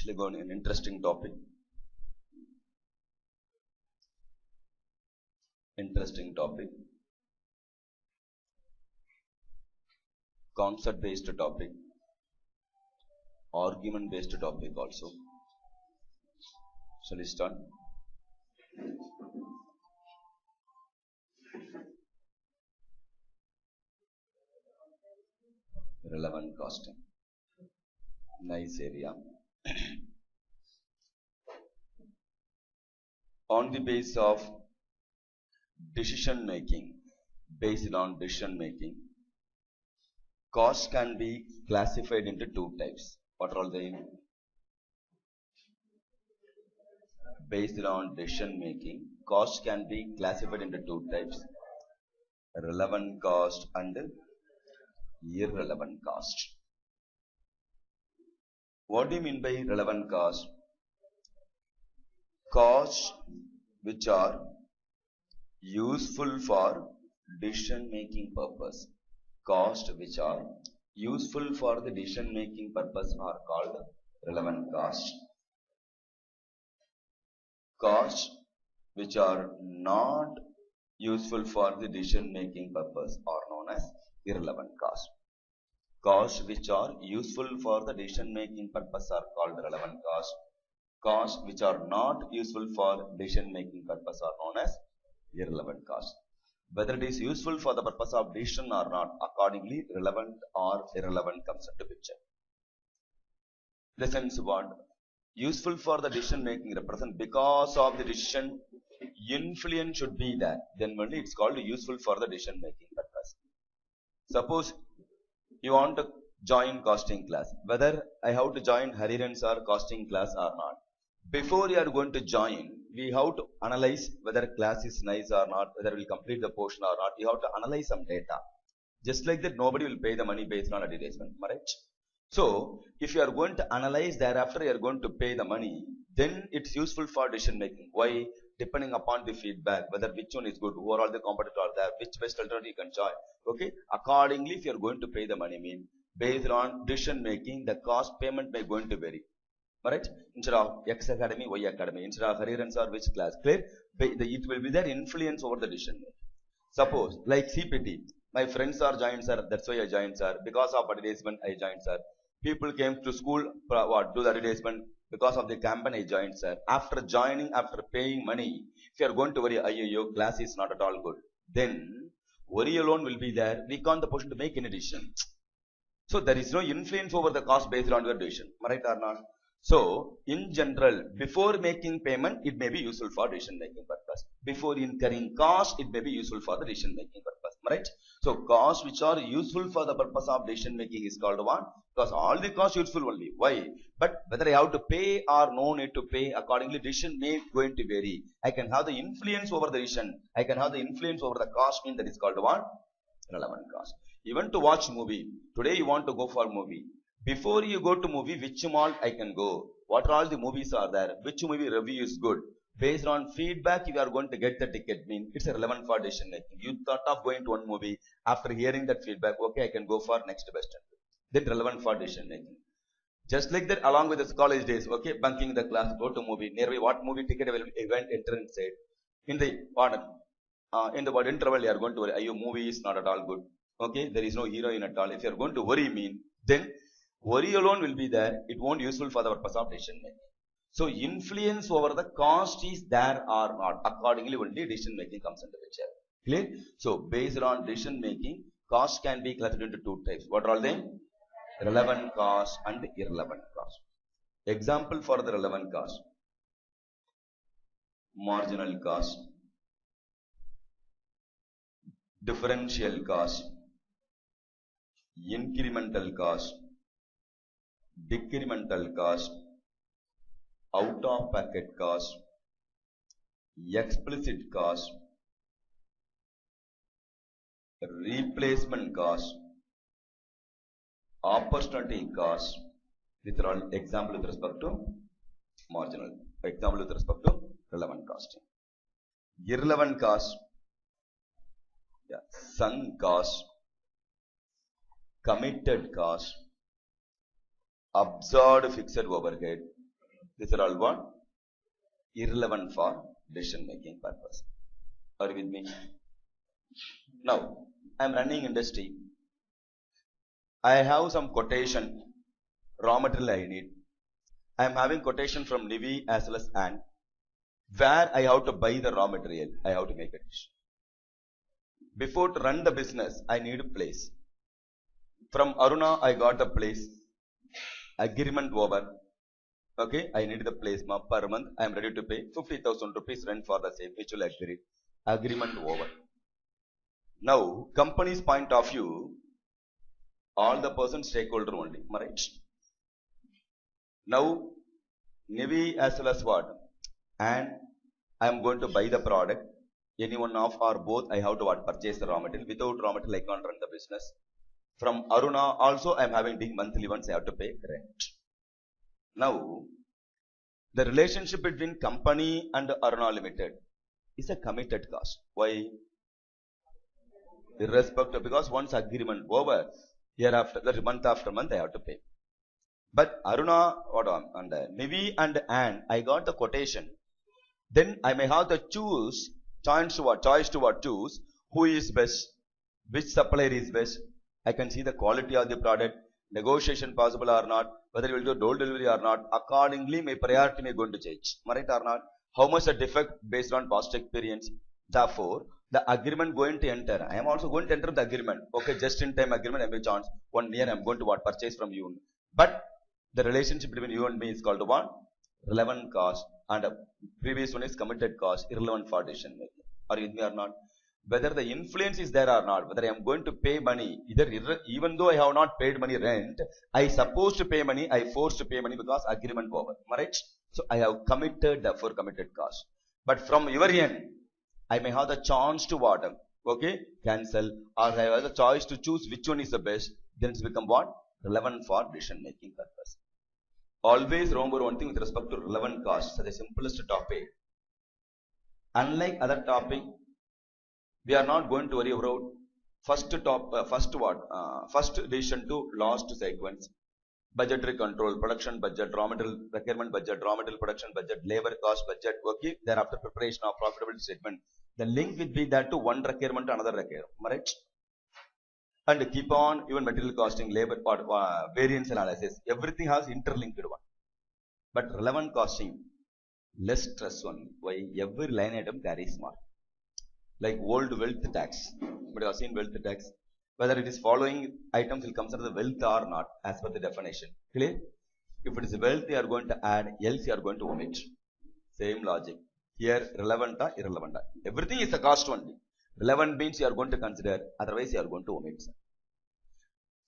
Actually, go on an interesting topic. Concept based topic, argument based topic also. Shall we start? Relevant costing. Nice area. On the basis of decision making, based on decision making, costs can be classified into two types. What are they? Based on decision making, costs can be classified into two types: relevant cost and irrelevant cost. What do you mean by relevant cost? Costs which are useful for decision making purpose. Costs which are useful for the decision making purpose are called relevant cost. Costs which are not useful for the decision making purpose are known as irrelevant cost. Costs which are useful for the decision making purpose are called relevant cost. Costs which are not useful for decision making purpose are known as irrelevant cost. Whether it is useful for the purpose of decision or not, accordingly relevant or irrelevant comes into picture. The sense what? Useful for the decision making represent because of the decision influence should be there, then only it's called useful for the decision making purpose. Suppose you want to join costing class, whether I have to join Hariran sir costing class or not. Before you are going to join, we have to analyze whether class is nice or not, whether we will complete the portion or not. You have to analyze some data. Just like that, nobody will pay the money based on advertisement, right? So, if you are going to analyze, thereafter you are going to pay the money, then it's useful for decision making. Why? Depending upon the feedback, whether which one is good, who are all the competitors are there, which best alternative you can join. Okay? Accordingly, if you are going to pay the money, mean based on decision making, the cost payment may going to vary. Right? Instead of X Academy, Y Academy, instead of Hariran or which class, clear? It will be their influence over the decision making. Suppose, like CPT, my friends are joined, sir, that's why I joined, sir. Because of advertisement, I joined, sir. People came to school, do the advertisement. Because of the campaign, I joined, sir. After joining, after paying money, if you are going to worry, your class is not at all good, then worry alone will be there. We can't the position to make any decision. So there is no influence over the cost based on your decision. Right or not? So, in general, before making payment, it may be useful for decision making purpose. Before incurring cost, it may be useful for the decision making purpose. Right? So, costs which are useful for the purpose of decision making is called what? Because all the costs useful only. Why? But whether I have to pay or no need to pay, accordingly decision may going to vary. I can have the influence over the decision. I can have the influence over the cost, mean that is called what? Relevant cost. Even to watch movie. Today you want to go for movie. Before you go to movie, which mall I can go? What are all the movies are there? Which movie review is good? Based on feedback, you are going to get the ticket. Mean it's relevant for decision making. You thought of going to one movie. After hearing that feedback, okay, I can go for next best. Then relevant for decision making. Just like that, along with the college days, okay, bunking the class, go to movie. Nearby, what movie ticket available? Event, enter inside. In the interval, you are going to worry. Your movie is not at all good. Okay, there is no heroine at all. If you are going to worry, mean then worry alone will be there. It won't useful for the purpose of decision making. So influence over the cost is there or not. Accordingly, only decision making comes into picture. Clear? So based on decision making, cost can be classified into two types. What are all they? Relevant cost and irrelevant cost. Example for the relevant cost: marginal cost, differential cost, incremental cost, decremental cost, out of packet cost, explicit cost, replacement cost, opportunity cost. These are all example with respect to marginal. Example with respect to relevant costing. Irrelevant cost, sunk cost, committed cost, absorbed fixed overhead, These are all what? Irrelevant for decision making purpose. Are you with me? Now, I am running industry. I have some quotation, raw material I need. I am having quotation from Nivi as well as Ant. Where I have to buy the raw material, I have to make a decision. Before to run the business, I need a place. From Aruna, I got the place. Agreement over. Okay, I need the place per month. I am ready to pay 50,000 rupees rent for the same, which will agree. Agreement over. Now, company's point of view, all the person stakeholder only, right? Now, Nivi as well as what? And I am going to buy the product. Any one of or both, I have to what? Purchase the raw material. Without raw material, I can't run the business. From Aruna, also I am having monthly once I have to pay rent. Now, the relationship between company and Aruna Limited is a committed cost. Why? Irrespective, because once agreement over, hereafter, that month after month I have to pay. But Aruna, and Nivi and Ann, I got the quotation. Then I may have to choose, choice to what choose, who is best, which supplier is best. I can see the quality of the product, negotiation possible or not, whether you will do door delivery or not. Accordingly, my priority may going to change. Right or not? How much a defect based on past experience. Therefore, the agreement going to enter. I am also going to enter the agreement. Okay, just in time agreement, every chance. 1 year I am going to what? Purchase from you. But the relationship between you and me is called what? Relevant cost. And previous one is committed cost, irrelevant for decision making. Are you with me or not? Whether the influence is there or not, whether I am going to pay money, even though I have not paid money rent, I supposed to pay money, I forced to pay money because agreement over. Right? So I have committed, therefore committed cost. But from your end, I may have the chance to what? Okay, cancel, or I have the choice to choose which one is the best. Then it's become what? Relevant for decision making purpose. Always remember one thing with respect to relevant cost. So the simplest topic. Unlike other topic, we are not going to worry about first decision to last sequence. Budgetary control, production budget, raw material requirement budget, raw material production budget, labor cost budget. Okay, thereafter preparation of profitability statement. The link will be that to one requirement to another requirement. Right? And keep on even material costing, labor part, variance analysis. Everything has interlinked one. But relevant costing, less stress only. Why? Every line item carries mark. Like old wealth tax. But you have seen wealth tax. Whether it is following items will come under the wealth or not, as per the definition. Clear? If it is wealth, you are going to add, else you are going to omit. Same logic. Here, relevant or irrelevant. Everything is the cost only. Relevant means you are going to consider, otherwise you are going to omit.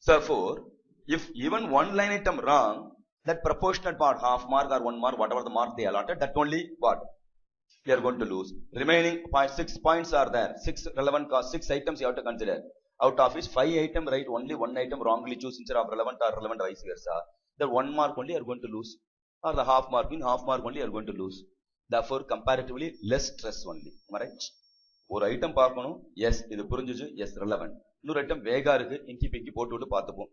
Therefore, if even one line item wrong, that proportionate part, half mark or 1 mark, whatever the mark they allotted, that only what? You are going to lose. Remaining 6 points are there. 6 relevant cost, 6 items you have to consider. Out of which 5 items right, only 1 item wrongly choose instead of relevant or relevant vice versa. The 1 mark only you are going to lose. Or the half mark only you are going to lose. Therefore, comparatively less stress only. Right? ஒரு item பார்க்கணும், S இது புரிஞ்சுச்சு, S relevant. இன்னொரு item வேகா இருக்கு, இங்கி பிங்கி போட்டு விட்டு பார்த்துப்போம்,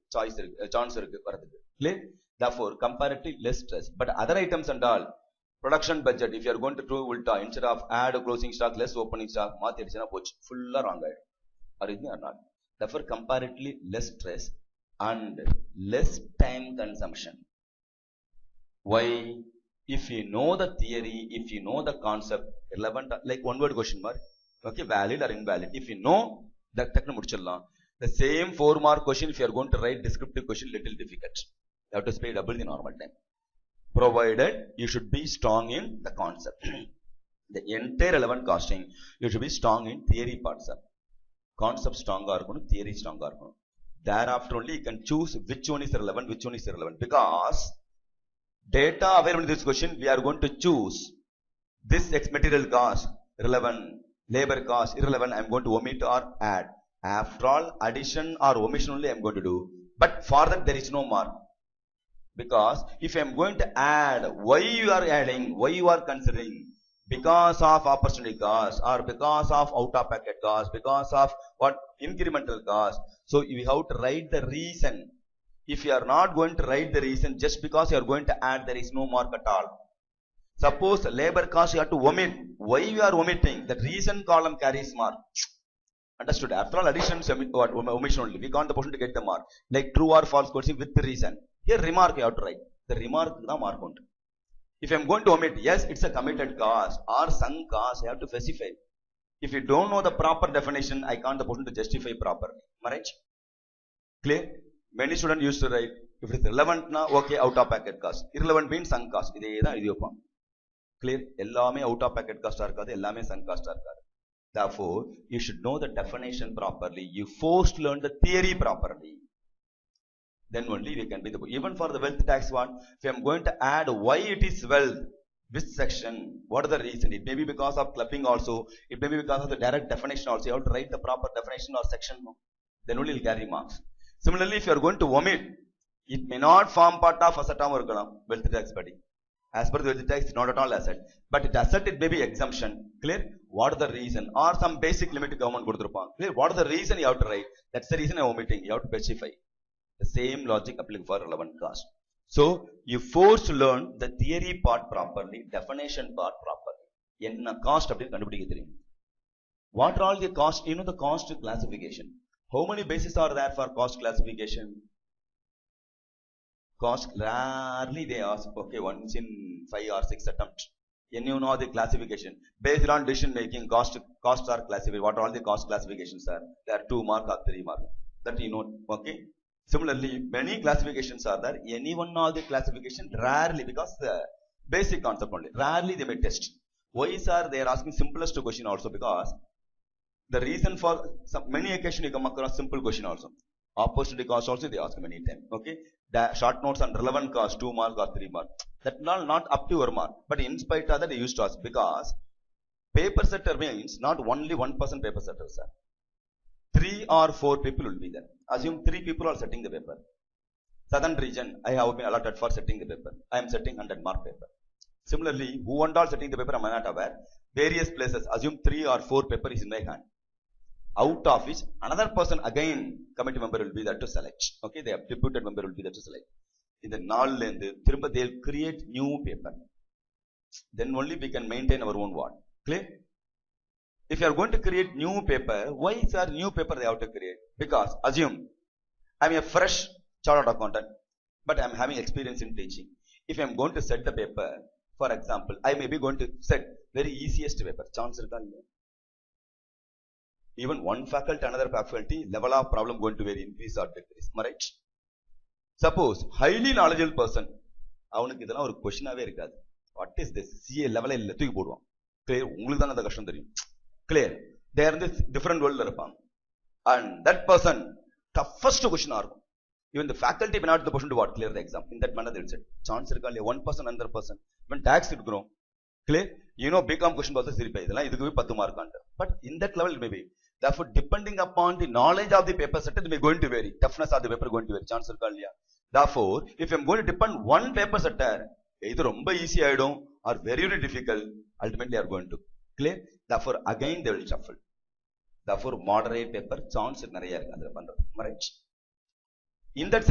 சான்ஸ் இருக்கு வரதுக்கு. Clear? Therefore, comparatively less stress. But other items and all, production budget, if you are going to do ulta, instead of add closing stock, less opening stock, மாத்தி அடிச்சனா போச்சு, ஃபுல்லா wrong ஆயிடும். Are you or not? Therefore, comparatively less stress and less time consumption. Why? If you know the theory, if you know the concept, relevant, like one word question mark, okay, valid or invalid. If you know that techno mudichirலாம். The same 4 mark question, if you are going to write descriptive question, little difficult. You have to spend double the normal time. Provided you should be strong in the concept. The entire relevant costing, you should be strong in theory parts. Concept stronger, theory stronger. Thereafter only you can choose which one is relevant, which one is irrelevant. Because data available in this question, we are going to choose this X material cost, relevant, labor cost, irrelevant, I am going to omit or add. After all, addition or omission only I am going to do. But for that there is no mark. Because if I am going to add, why you are adding, why you are considering, because of opportunity cost, or because of out of packet cost, because of what incremental cost. So you have to write the reason. If you are not going to write the reason, just because you are going to add, there is no mark at all. Suppose labor cost you have to omit. Why you are omitting? The reason column carries mark. Understood? After all, addition omission only. We count the portion to get the mark. Like true or false question with the reason. Here remark you have to write. The remark the mark on. If I am going to omit, yes, it's a committed cost or sunk cost, I have to specify. If you don't know the proper definition, I count the portion to justify properly. Am I right? Clear? Many students used to write, if it's relevant, na okay, out of packet cost. Irrelevant means sunk cost. Clear? Ellame out of packet cost irukadu, ellame sunk cost irukadu. Therefore, you should know the definition properly. You forced to learn the theory properly. Then only we can be the, even for the wealth tax one, if I am going to add why it is wealth, which section, what is the reason? It may be because of clubbing also, it may be because of the direct definition also. You have to write the proper definition or section. Then only you will carry marks. Similarly, if you are going to omit, it may not form part of asset or wealth tax body. As per the wealth tax, it's not at all asset. But it asset, it may be exemption. Clear? What is the reason? Or some basic limit government go to. Clear? What is the reason you have to write? That's the reason I am omitting. You have to specify. The same logic applicable for relevant cost. So, you force to learn the theory part properly, definition part properly. Enna cost appdi kandupidikka theriyum. What are all the cost? You know the cost classification. How many bases are there for cost classification? Cost, rarely they ask, okay, once in 5 or 6 attempts. And you know the classification. Based on decision making, costs are classified. What are all the cost classifications are? There are 2 mark or 3 mark. That you know, okay? Similarly, many classifications are there. Any one of the classification, rarely, because the basic concept only. Rarely they may test. Why sir? They are asking simplest question also, because the reason for many occasions you come across simple question also. Opportunity cost also they ask many times. Okay, the short notes on relevant cost 2 mark or 3 mark. That not up to your mark, but in spite of that they used to ask, because paper setter means not only one person paper setter, sir. 3 or 4 people will be there. Assume 3 people are setting the paper. Southern region, I have been allotted for setting the paper. I am setting 100 mark paper. Similarly, who and all setting the paper, I am not aware. Various places, assume 3 or 4 paper is in my hand. Out of which, another person again, committee member will be there to select. Okay, the deputed member will be there to select. In the null length, they will create new paper. Then only we can maintain our own word. Clear? If you are going to create new paper, why is there new paper they have to create? Because assume I am a fresh chartered accountant, but I am having experience in teaching. If I am going to set the paper, for example, I may be going to set very easiest paper. Chance even one faculty, another faculty, level of problem going to vary, increase or decrease. Right? Suppose highly knowledgeable person, அவனுக்கு இதெல்லாம் ஒரு கொஸ்டினாவே இருக்காது. What is this? CA level இல்ல தூக்கி போடுவான். Clear? உங்களுக்கு தான் அந்த கஷ்டம் தெரியும். Clear? They are in this different world இருப்பாங்க. And that person toughest question இருக்கும். Even the faculty may not be the person to what clear the exam. In that manner they will say. Chance இருக்கா இல்லையா? One person, another person. When tax எடுக்கிறோம். Clear? You know BCom question பார்த்து சிரிப்பா இதெல்லாம் இதுக்கு 10 mark ஆண்டு. But in that level it may be. Therefore, depending upon the knowledge of the paper set, it may going to vary. Toughness of the paper going to vary. Chance இருக்கா இல்லையா? Therefore, if I am going to depend one paper setter, either ரொம்ப easy ஆயிடும் or very, very difficult, ultimately are going to clear. Therefore, again they will shuffle. Therefore, moderate paper chance நிறைய இருக்கு அதுல பண்றது. Right? In that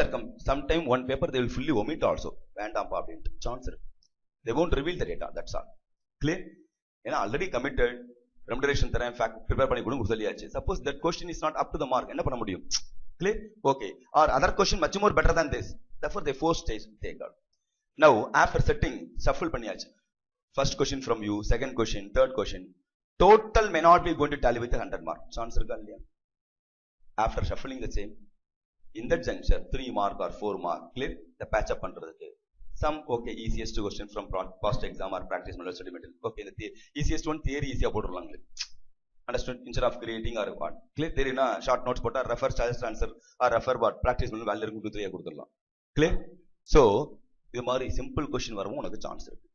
sometime one paper they will fully omit also. வேண்டாம் அப்படின்ட்டு chance இருக்கு. They won't reveal the data. That's all. Clear? ஏன்னா already committed. Remuneration தரேன் prepare பண்ணி கொடுங்க சொல்லியாச்சு. Suppose that question is not up to the mark, என்ன பண்ண முடியும்? Clear? Okay. Or other question much more better than this. Therefore, they force take out. Now, after setting, shuffle பண்ணியாச்சு. First question from you, second question, third question. Total may not be going to tally with 100 mark. Chance இருக்கா இல்லையா? After shuffling the same, in that juncture, 3 mark or 4 mark, clear? The patch up பண்றதுக்கு. Some, okay, easiest question from past exam or practice model study material. Okay, the easiest one, theory easy போட்டுருவாங்க. Understood? Instead of creating or what? Clear? Theory na short notes போட்டா refer choice answer or refer what? Practice model value இருக்கும் 2-3 கொடுத்துடலாம். Clear? So, இது மாதிரி simple question வரவும் உனக்கு chance இருக்கு.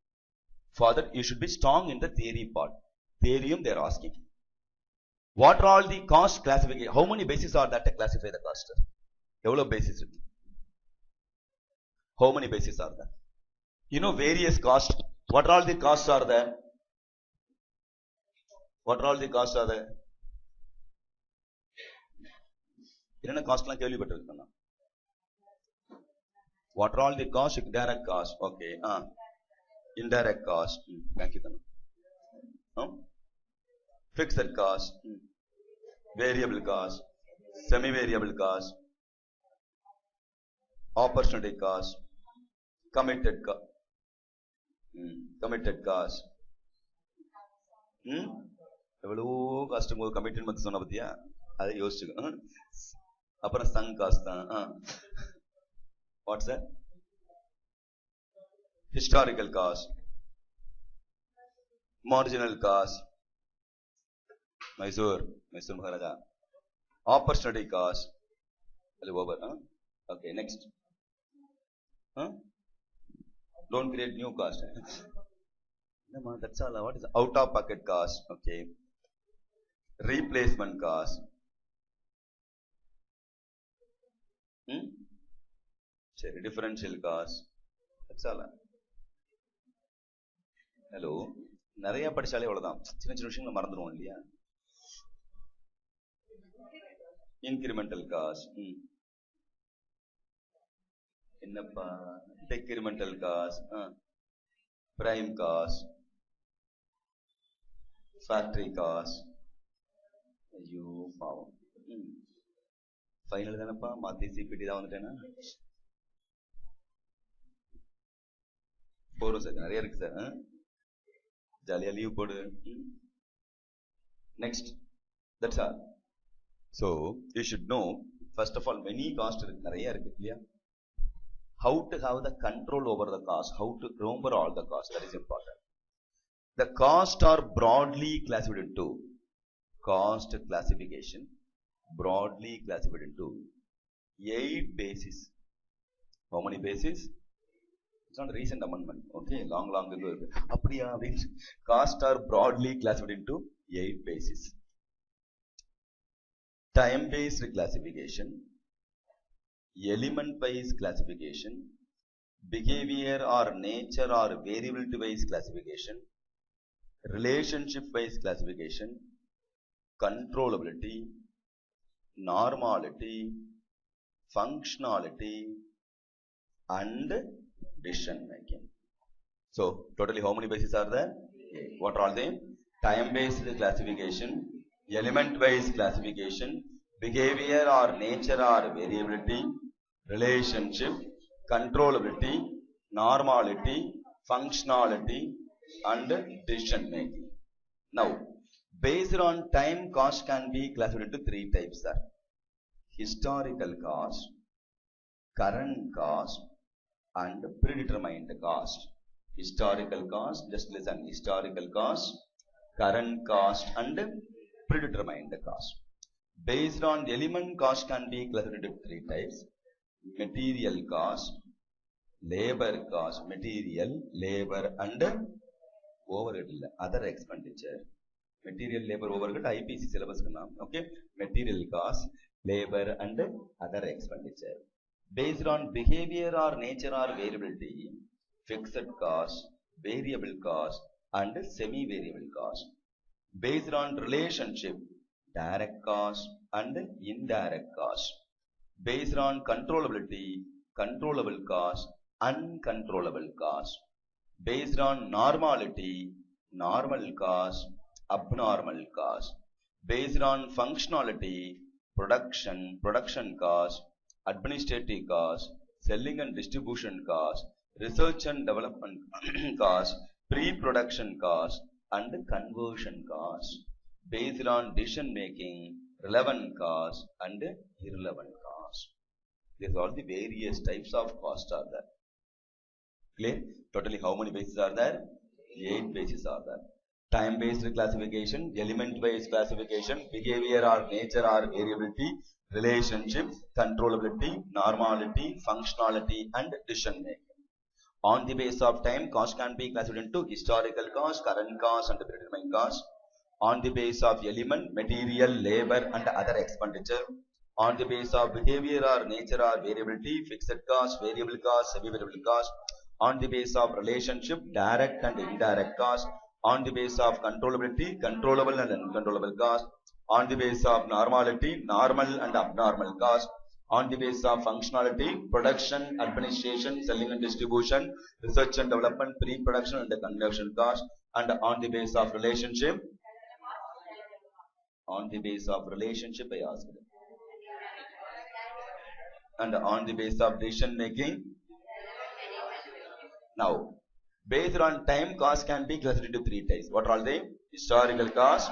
For that, you should be strong in the theory part. Theoryum they are asking. What are all the cost classification? How many bases are that to classify the cost? எவ்வளவு bases இருக்கு? How many bases are there? You know various costs. What are all the costs are there? What are all the costs are there? என்னென்ன காஸ்ட்லாம் கேள்விப்பட்டிருக்கேன். What are all the costs? Direct cost. Okay. indirect cost, fixed cost, variable cost, semi-variable cost, opportunity cost, committed cost. எவ்வளோ cost committed மத்த சொன்ன பத்தியா, அதை யோசிச்சுக்க. அப்புறம் sunk cost தான். What's that? historical cost, marginal cost, Mysore Maharaja, opportunity cost, over. Okay, next. Don't create new cost. That's all. What is out of pocket cost? Okay, replacement cost. Differential cost. That's all. Hello, நிறைய படிச்சாலே அவ்வளவுதான், சின்ன சின்ன விஷயங்களை மறந்துடுவோம் இல்லையா? Incremental cost என்னப்பா? Decremental cost, prime cost, factory cost. ஐயோ பாவம், ஃபைனல் தானப்பா, மாத்தி சிபிடி தான் வந்துட்டேன்னா போறோம் சார். நிறைய இருக்கு சார், ஜாலியா லீவ் போடு. Next, that's all. So you should know, first of all, many cost இருக்கு, நிறைய இருக்கு இல்லையா? How to have the control over the cost, how to remember all the cost, that is important. The costs are broadly classified into cost classification, broadly classified into 8 bases. How many bases? It's not a recent amendment. Okay, long ago. Apdiya, costs are broadly classified into 8 bases. Time-based classification, element-based classification, behavior or nature or variability-based classification, relationship-based classification, controllability, normality, functionality, and decision making. So totally how many bases are there? What are all they? Time-based classification, element-based classification, behavior or nature or variability, relationship, controllability, normality, functionality, and decision making. Now, based on time, cost can be classified into 3 types, sir. Historical cost, current cost, and predetermined cost. Historical cost, just listen, historical cost, current cost, and predetermined cost. Based on the element, cost can be classified into 3 types: material cost, labor cost, material, labor, and overhead, other expenditure. Material, labor, overhead, IPC syllabus. Okay, material cost, labor, and other expenditure. Based on behavior or nature or variability, fixed cost, variable cost, and semi-variable cost. Based on relationship, direct cost and indirect cost. Based on controllability, controllable cost, uncontrollable cost. Based on normality, normal cost, abnormal cost. Based on functionality, production cost, administrative cost, selling and distribution cost, research and development cost, pre-production cost, and conversion cost. Based on decision making, relevant cost and irrelevant cost. These are all the various types of costs are there. Clear? Totally how many bases are there? 8 bases are there. Time-based classification, element-based classification, behavior or nature or variability, relationship, controllability, normality, functionality, and decision making. On the basis of time, cost can be classified into historical cost, current cost, and predetermined cost. On the basis of element, material, labor, and other expenditure. On the basis of behavior or nature or variability, fixed cost, variable cost, semi-variable cost. On the basis of relationship, direct and indirect cost. On the basis of controllability, controllable and uncontrollable cost. On the basis of normality, normal and abnormal cost. on the basis of functionality, production, administration, selling and distribution, research and development, pre-production and the conversion cost, and on the basis of relationship. On the basis of relationship, I asked. And on the basis of decision making. Now, based on time, cost can be classified into three types. What are they? Historical cost.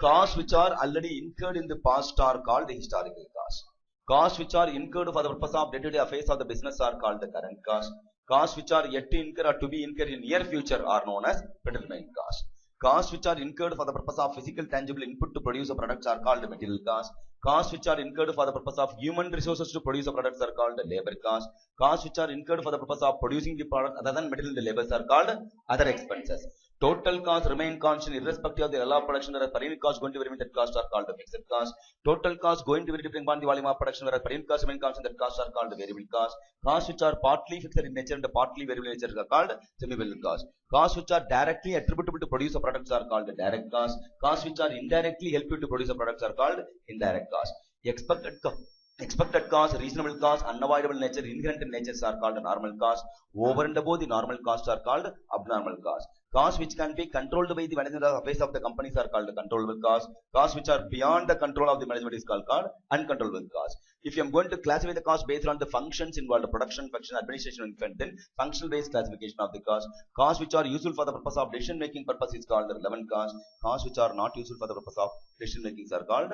Costs which are already incurred in the past are called the historical cost. Costs which are incurred for the purpose of day-to-day affairs of the business are called the current cost. Costs which are yet to incur or to be incurred in near future are known as predetermined cost. Costs which are incurred for the purpose of physical tangible input to produce the products are called the material cost. Costs which are incurred for the purpose of human resources to produce the products are called the labor cost. Costs which are incurred for the purpose of producing the product other than material and the labors are called other expenses. Total cost remain constant irrespective of the level of production, whereas per unit cost going to vary with that cost are called the fixed cost. Total cost going to vary depending upon the volume of production, whereas per unit cost remain constant, that costs are called the variable cost. Costs which are partly fixed in nature and partly variable in nature are called semi-variable cost. Costs which are directly attributable to produce of products are called the direct cost. Costs which are indirectly help you to produce the products are called indirect cost. Expected cost, reasonable cost, unavoidable nature, inherent natures are called normal cost. Over and above the normal costs are called abnormal cost. Costs which can be controlled by the management affairs of the companies are called controllable costs. Costs which are beyond the control of the management is called uncontrollable costs. If you am going to classify the cost based on the functions involved, production, function, administration, and then functional based classification of the cost. Costs which are useful for the purpose of decision making purpose is called the relevant cost. Costs which are not useful for the purpose of decision making are called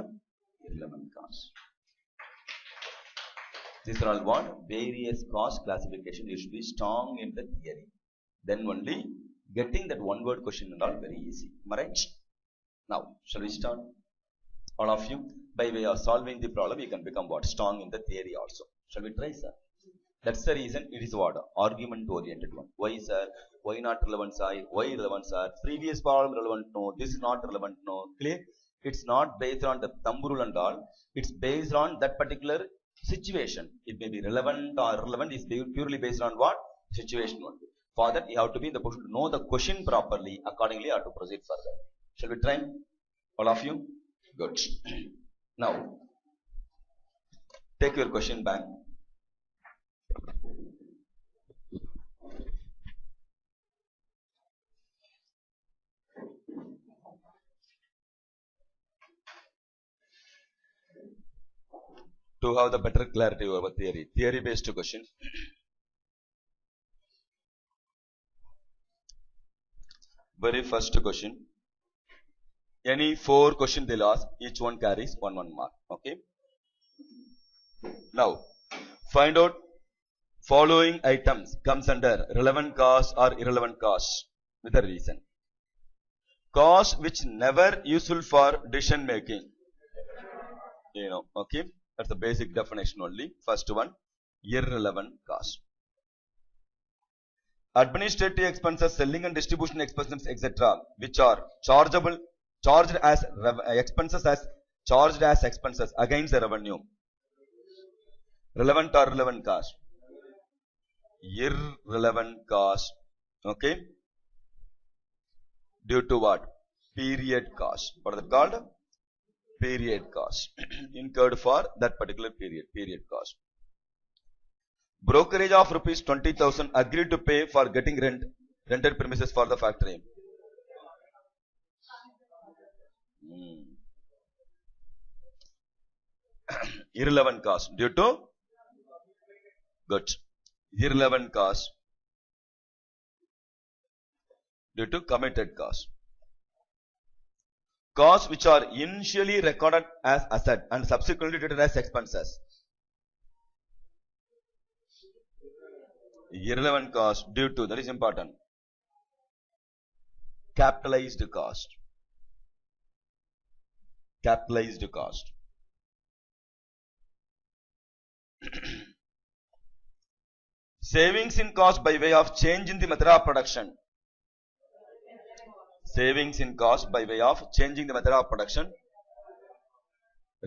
irrelevant costs. These are all what? Various cost classification. You should be strong in the theory. Then only getting that one word question and all very easy. Am I right? Now, shall we start? All of you, by way of solving the problem, you can become what? Strong in the theory also. Shall we try, sir? That's the reason it is what? Argument oriented one. Why, sir? Why not relevant, sir? Why relevant, sir? Previous problem relevant, no. This is not relevant, no. Clear? It's not based on the thumb rule and all. It's based on that particular situation. It may be relevant or irrelevant. It's purely based on what? Situation only. For that, you have to be in the position to know the question properly. Accordingly, you have to proceed further. Shall we try? All of you? Good. Now, take your question back. To have the better clarity over theory. Theory-based question. Very first question. Any 4 questions they'll ask, each one carries 1 mark. Okay. Now, find out following items comes under relevant cost or irrelevant cost with a reason. Cost which never useful for decision making. Okay. That's the basic definition only. First one, irrelevant cost. Administrative expenses, selling and distribution expenses, etc., which are charged as expenses against the revenue. Relevant or irrelevant cost? Irrelevant cost. Okay. Due to what? Period cost. What is it called? Period cost. Incurred for that particular period. Period cost. Brokerage of rupees 20,000 agreed to pay for getting rented premises for the factory. Irrelevant cost. Due to? Good. Irrelevant cost. Due to committed cost. Costs which are initially recorded as asset and subsequently treated as expenses. Irrelevant cost due to, that is important, capitalized cost. Capitalized cost. Savings in cost by way of change in the method of production. Savings in cost by way of changing the method of production.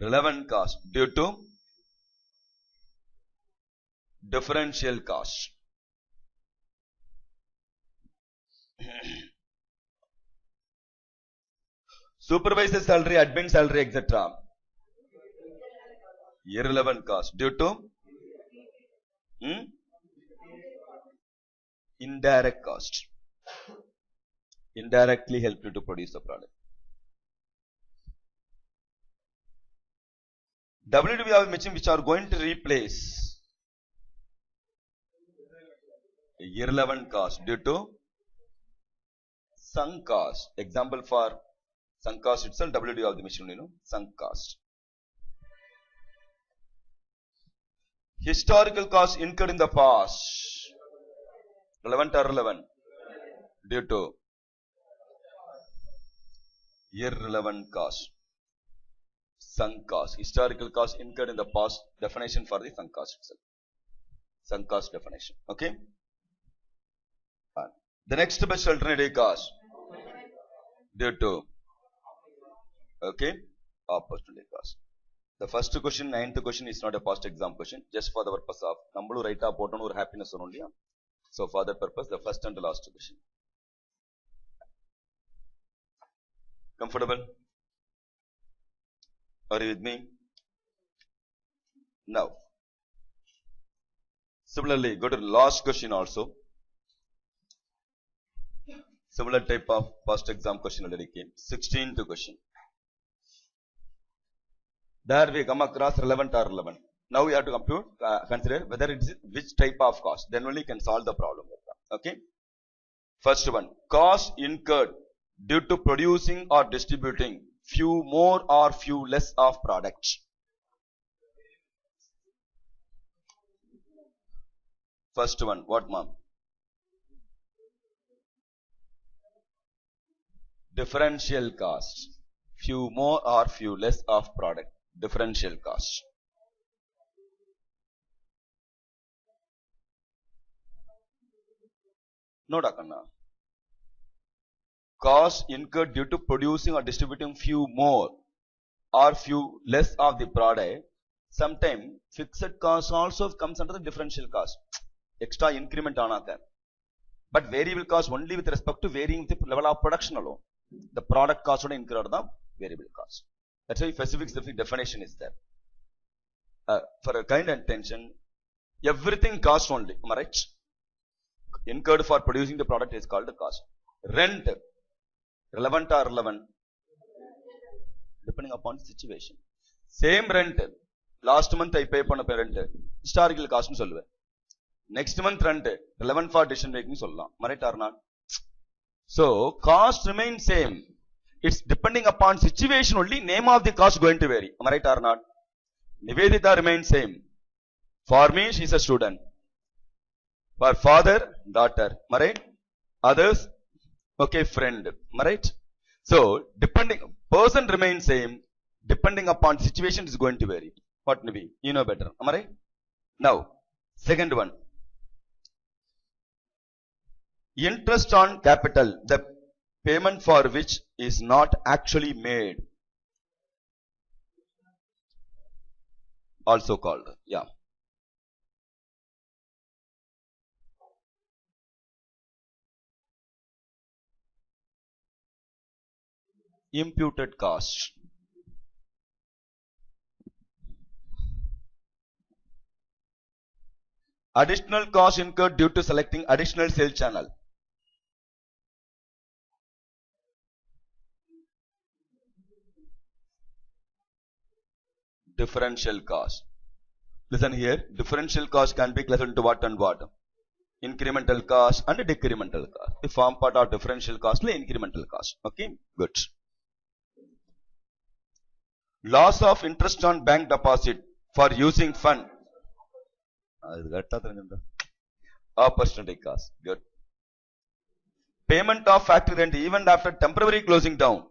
Relevant cost due to differential cost. Supervisor salary, admin salary, etc. Irrelevant cost due to indirect cost. Indirectly helped you to produce the product. WDV machine which are going to replace irrelevant cost due to sunk cost. Example for sunk cost itself, WDV of the machine, sunk cost. Historical cost incurred in the past. Relevant or irrelevant? Due to irrelevant cost. Sunk cost. Historical cost incurred in the past. Definition for the sunk cost itself. Sunk cost definition. Okay. The next best alternative cost. Due to. Okay. Opportunity cost. The first question, 9th question is not a past exam question. Just for the purpose of Nambalu write up or happiness only. So for that purpose, the first and the last question. Comfortable? Are you with me? Now, similarly, go to the last question also. Similar type of past exam question already came. 16th question. There we come across relevant or irrelevant. Now we have to compute, consider whether it is which type of cost. Then only you can solve the problem. Okay. First one, cost incurred due to producing or distributing few more or few less of products. First one, what ma'am? Differential cost. Few more or few less of product. Differential cost. No, Dakanna. Cost incurred due to producing or distributing few more or few less of the product. Sometimes fixed cost also comes under the differential cost. Extra increment anaka. But variable cost only with respect to varying the level of production alone. The product cost would incur the variable cost. That's why specific definition is there. For a kind intention, everything cost only. Am I right? Incurred for producing the product is called the cost. Rent, relevant or irrelevant? Depending upon the situation. Same rent, last month I pay upon a rent, historical cost. Next month rent, relevant for decision making. Am I right or not? So, cost remains same. It's depending upon situation only, name of the cost going to vary. Am I right or not? Nivedita remains same. For me, she is a student. For father, daughter. Am I right? Others, okay, friend. Am I right? So, depending, person remains same. Depending upon situation is going to vary. What Nivi? You know better. Am I right? Now, second one. Interest on capital. The payment for which is not actually made. Also called, yeah. Imputed cost. Additional cost incurred due to selecting additional sales channel. Differential cost. Listen here, differential cost can be classified into what and what? Incremental cost and decremental cost. The form part of differential cost is incremental cost. Okay, good. Loss of interest on bank deposit for using fund. Opportunity cost. Good. Payment of factory rent even after temporary closing down.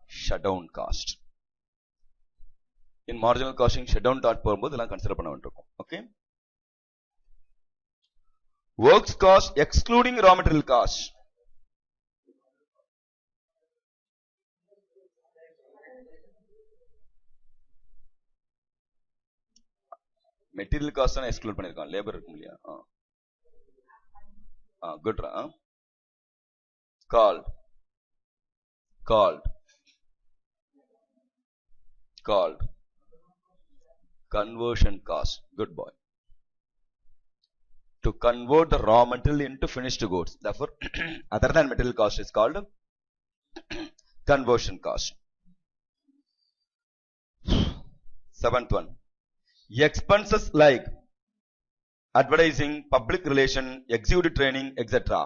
Shutdown cost. In marginal costing, shutdown dot consider okay. Works cost excluding raw material cost. Material cost exclude பண்ணிருக்கான் labor இருக்கும் இல்லையா good called called conversion cost. Good boy. To convert the raw material into finished goods. Therefore, other than material cost is called conversion cost. Seventh one. Expenses like advertising, public relation, executive training, etc.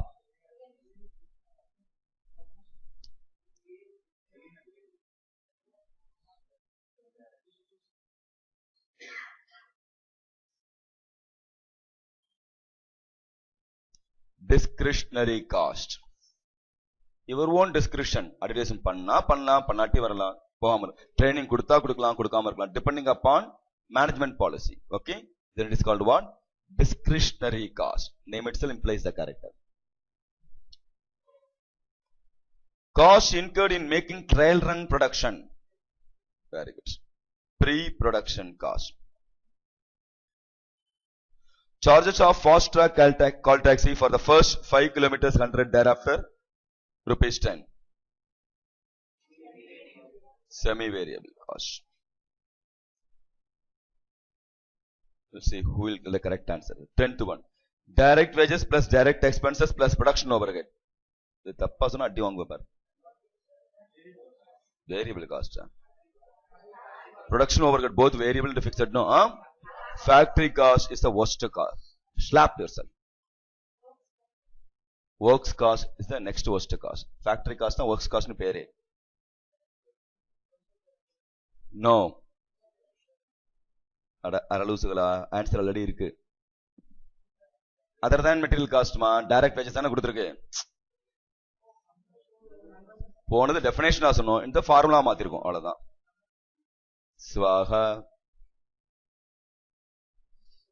Discretionary cost. Your own discretion. Advertising pannati varala. Training kudutha kudukalam kudukama irukkalam depending upon management policy. Okay? Then it is called what? Discretionary cost. Name itself implies the character. Cost incurred in making trial run production. Very good. Pre-production cost. Charges of fast track call taxi for the first 5 kilometers 100, thereafter rupees 10. Semi-variable cost. Let's see who will get the correct answer. 10th one. Direct wages plus direct expenses plus production overhead. The tappasuna addi vaanga par. Variable cost. Production overhead both variable and fixed. No. Factory cost is the worst cost. Slap yourself. Works cost is the next worst cost. Factory cost na works cost ni pere. No. Aralusugala answer already irukku. Other than material cost ma direct wages ana kuduthirukku. Ponadhu definition asanno indha formula maathirukkom avladha. Swaha.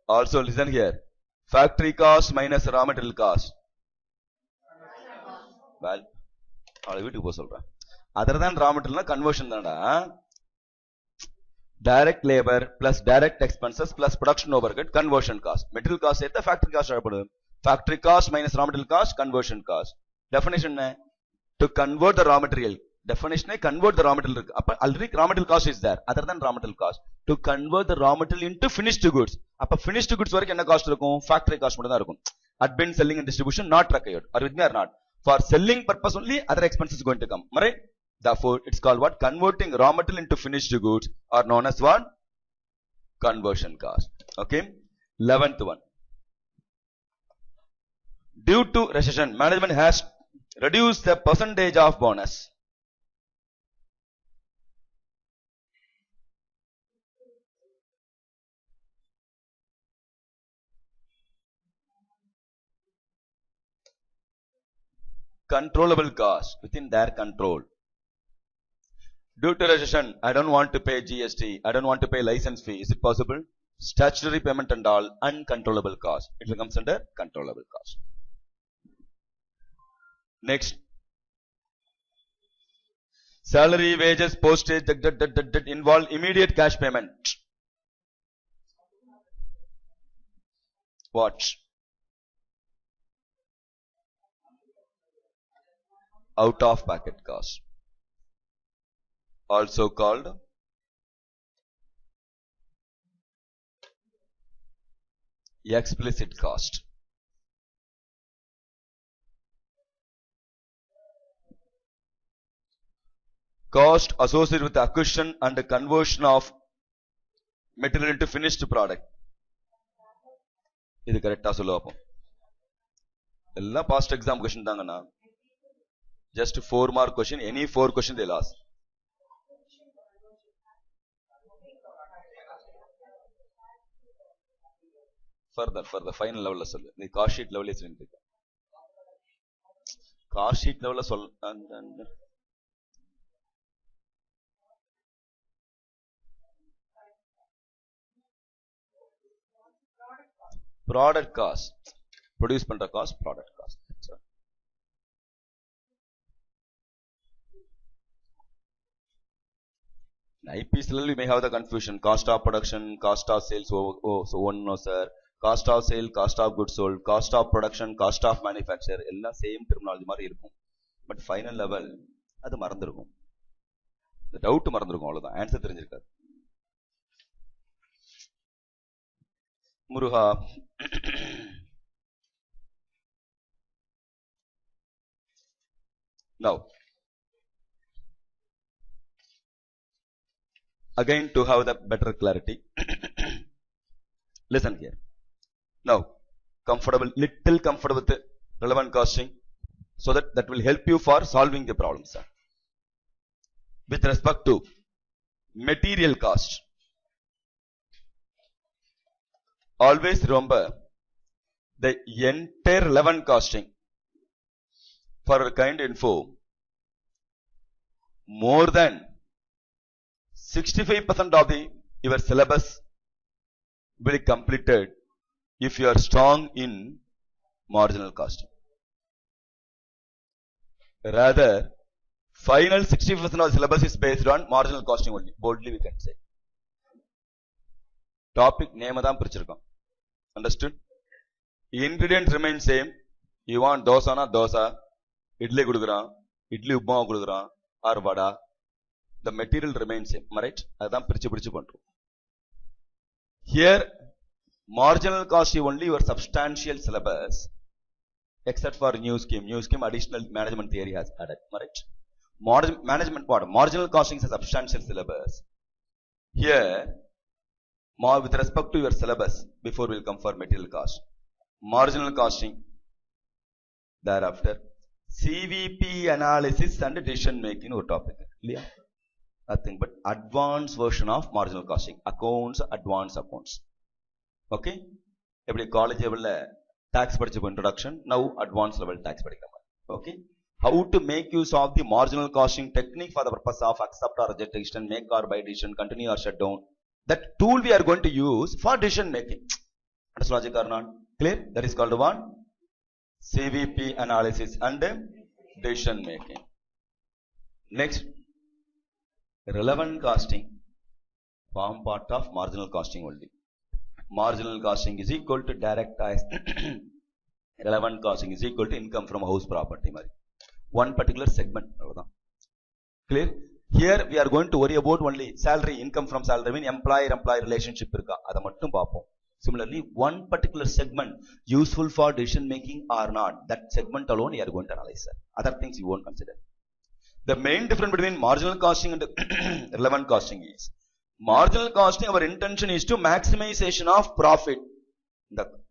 Also listen here. Factory cost minus raw material cost. Well, other than raw material conversion danda. Direct labor plus direct expenses plus production overhead conversion cost. Material cost is the factory cost. Factory cost minus raw material cost conversion cost. Definition to convert the raw material. Definition convert the raw material. Already raw material cost is there. Other than raw material cost. To convert the raw material into finished goods. Appa finished goods varaiku enna cost irukum? Factory cost mattum da irukum. Admin, selling and distribution not required. Are with me or not? For selling purpose only other expenses going to come. Right? Therefore, it's called what? Converting raw material into finished goods are known as what? Conversion cost. Okay? 11th one. Due to recession, management has reduced the percentage of bonus. Controllable cost within their control. Due to recession, I don't want to pay GST. I don't want to pay license fee. Is it possible? Statutory payment and all uncontrollable cost. It comes under controllable cost. Next. Salary, wages, postage that involve immediate cash payment. What? Out of pocket cost. Also called explicit cost. Cost associated with the acquisition and the conversion of material into finished product. This is correct. All past exam question thangana. Just 4 mark question. Any 4 question they'll ask. Further final level the cost sheet level is cost sheet level product cost, produce panta cost, product cost. IPs we may have the confusion. Cost of production, cost of sales. So one no sir. Cost of sale, cost of goods sold, cost of production, cost of manufacture. All same terminology mari irukum. But final level அது மறந்துருக்கும். இந்த doubt மறந்துருக்கும், அவ்வளவுதான். Answer தெரிஞ்சிருக்காது. முருகா. Now, again to have the better clarity, listen here. Now, little comfortable with relevant costing, so that will help you for solving the problem, sir. With respect to material cost, always remember the entire relevant costing for kind info, more than 65% of your syllabus will be completed if you are strong in marginal costing. Rather, final 60% of the syllabus is based on marginal costing only. Boldly we can say. Topic name adhaan pirichirukkom. Understood? Ingredients remain same. You want dosa na dosa, idli kudukuran, idli upma kudukuran, or vada. The material remains same. Right? Adhaan pirichu pandrom. Here, marginal cost is only your substantial syllabus, except for new scheme. New scheme additional management theory has added. Right? Marginal costing is a substantial syllabus. Here, with respect to your syllabus, before we'll come for material cost, marginal costing, thereafter CVP analysis and decision making or topic. Clear? Nothing but advanced version of marginal costing. Accounts, advanced accounts. Okay? Every college level tax introduction, now advanced level tax. Okay? How to make use of the marginal costing technique for the purpose of accept or reject decision, make or buy decision, continue or shut down. That tool we are going to use for decision making. Understand logic or not? Clear? That is called one CVP analysis and decision making. Next, relevant costing form part of marginal costing only. Marginal costing is equal to direct tax. Relevant costing is equal to income from house property. One particular segment. Clear? Here we are going to worry about only salary, income from salary, mean employer-employee relationship. Similarly, one particular segment useful for decision making or not, that segment alone you are going to analyze. Other things you won't consider. The main difference between marginal costing and relevant costing is, marginal costing, our intention is to maximization of profit.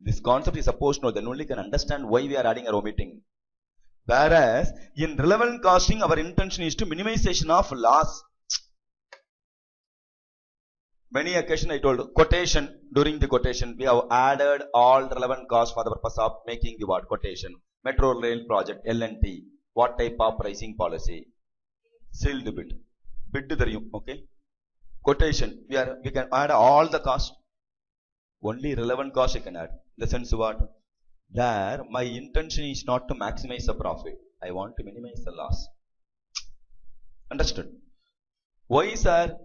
This concept is supposed to know, then only can understand why we are adding or omitting. Whereas in relevant costing, our intention is to minimization of loss. Many occasions I told quotation, during the quotation we have added all relevant costs for the purpose of making the what quotation. Metro rail project, L&T, what type of pricing policy, sealed bid, okay. Quotation, we can add all the cost. Only relevant cost you can add. In the sense what? There, my intention is not to maximize the profit. I want to minimize the loss. Understood? Why, sir?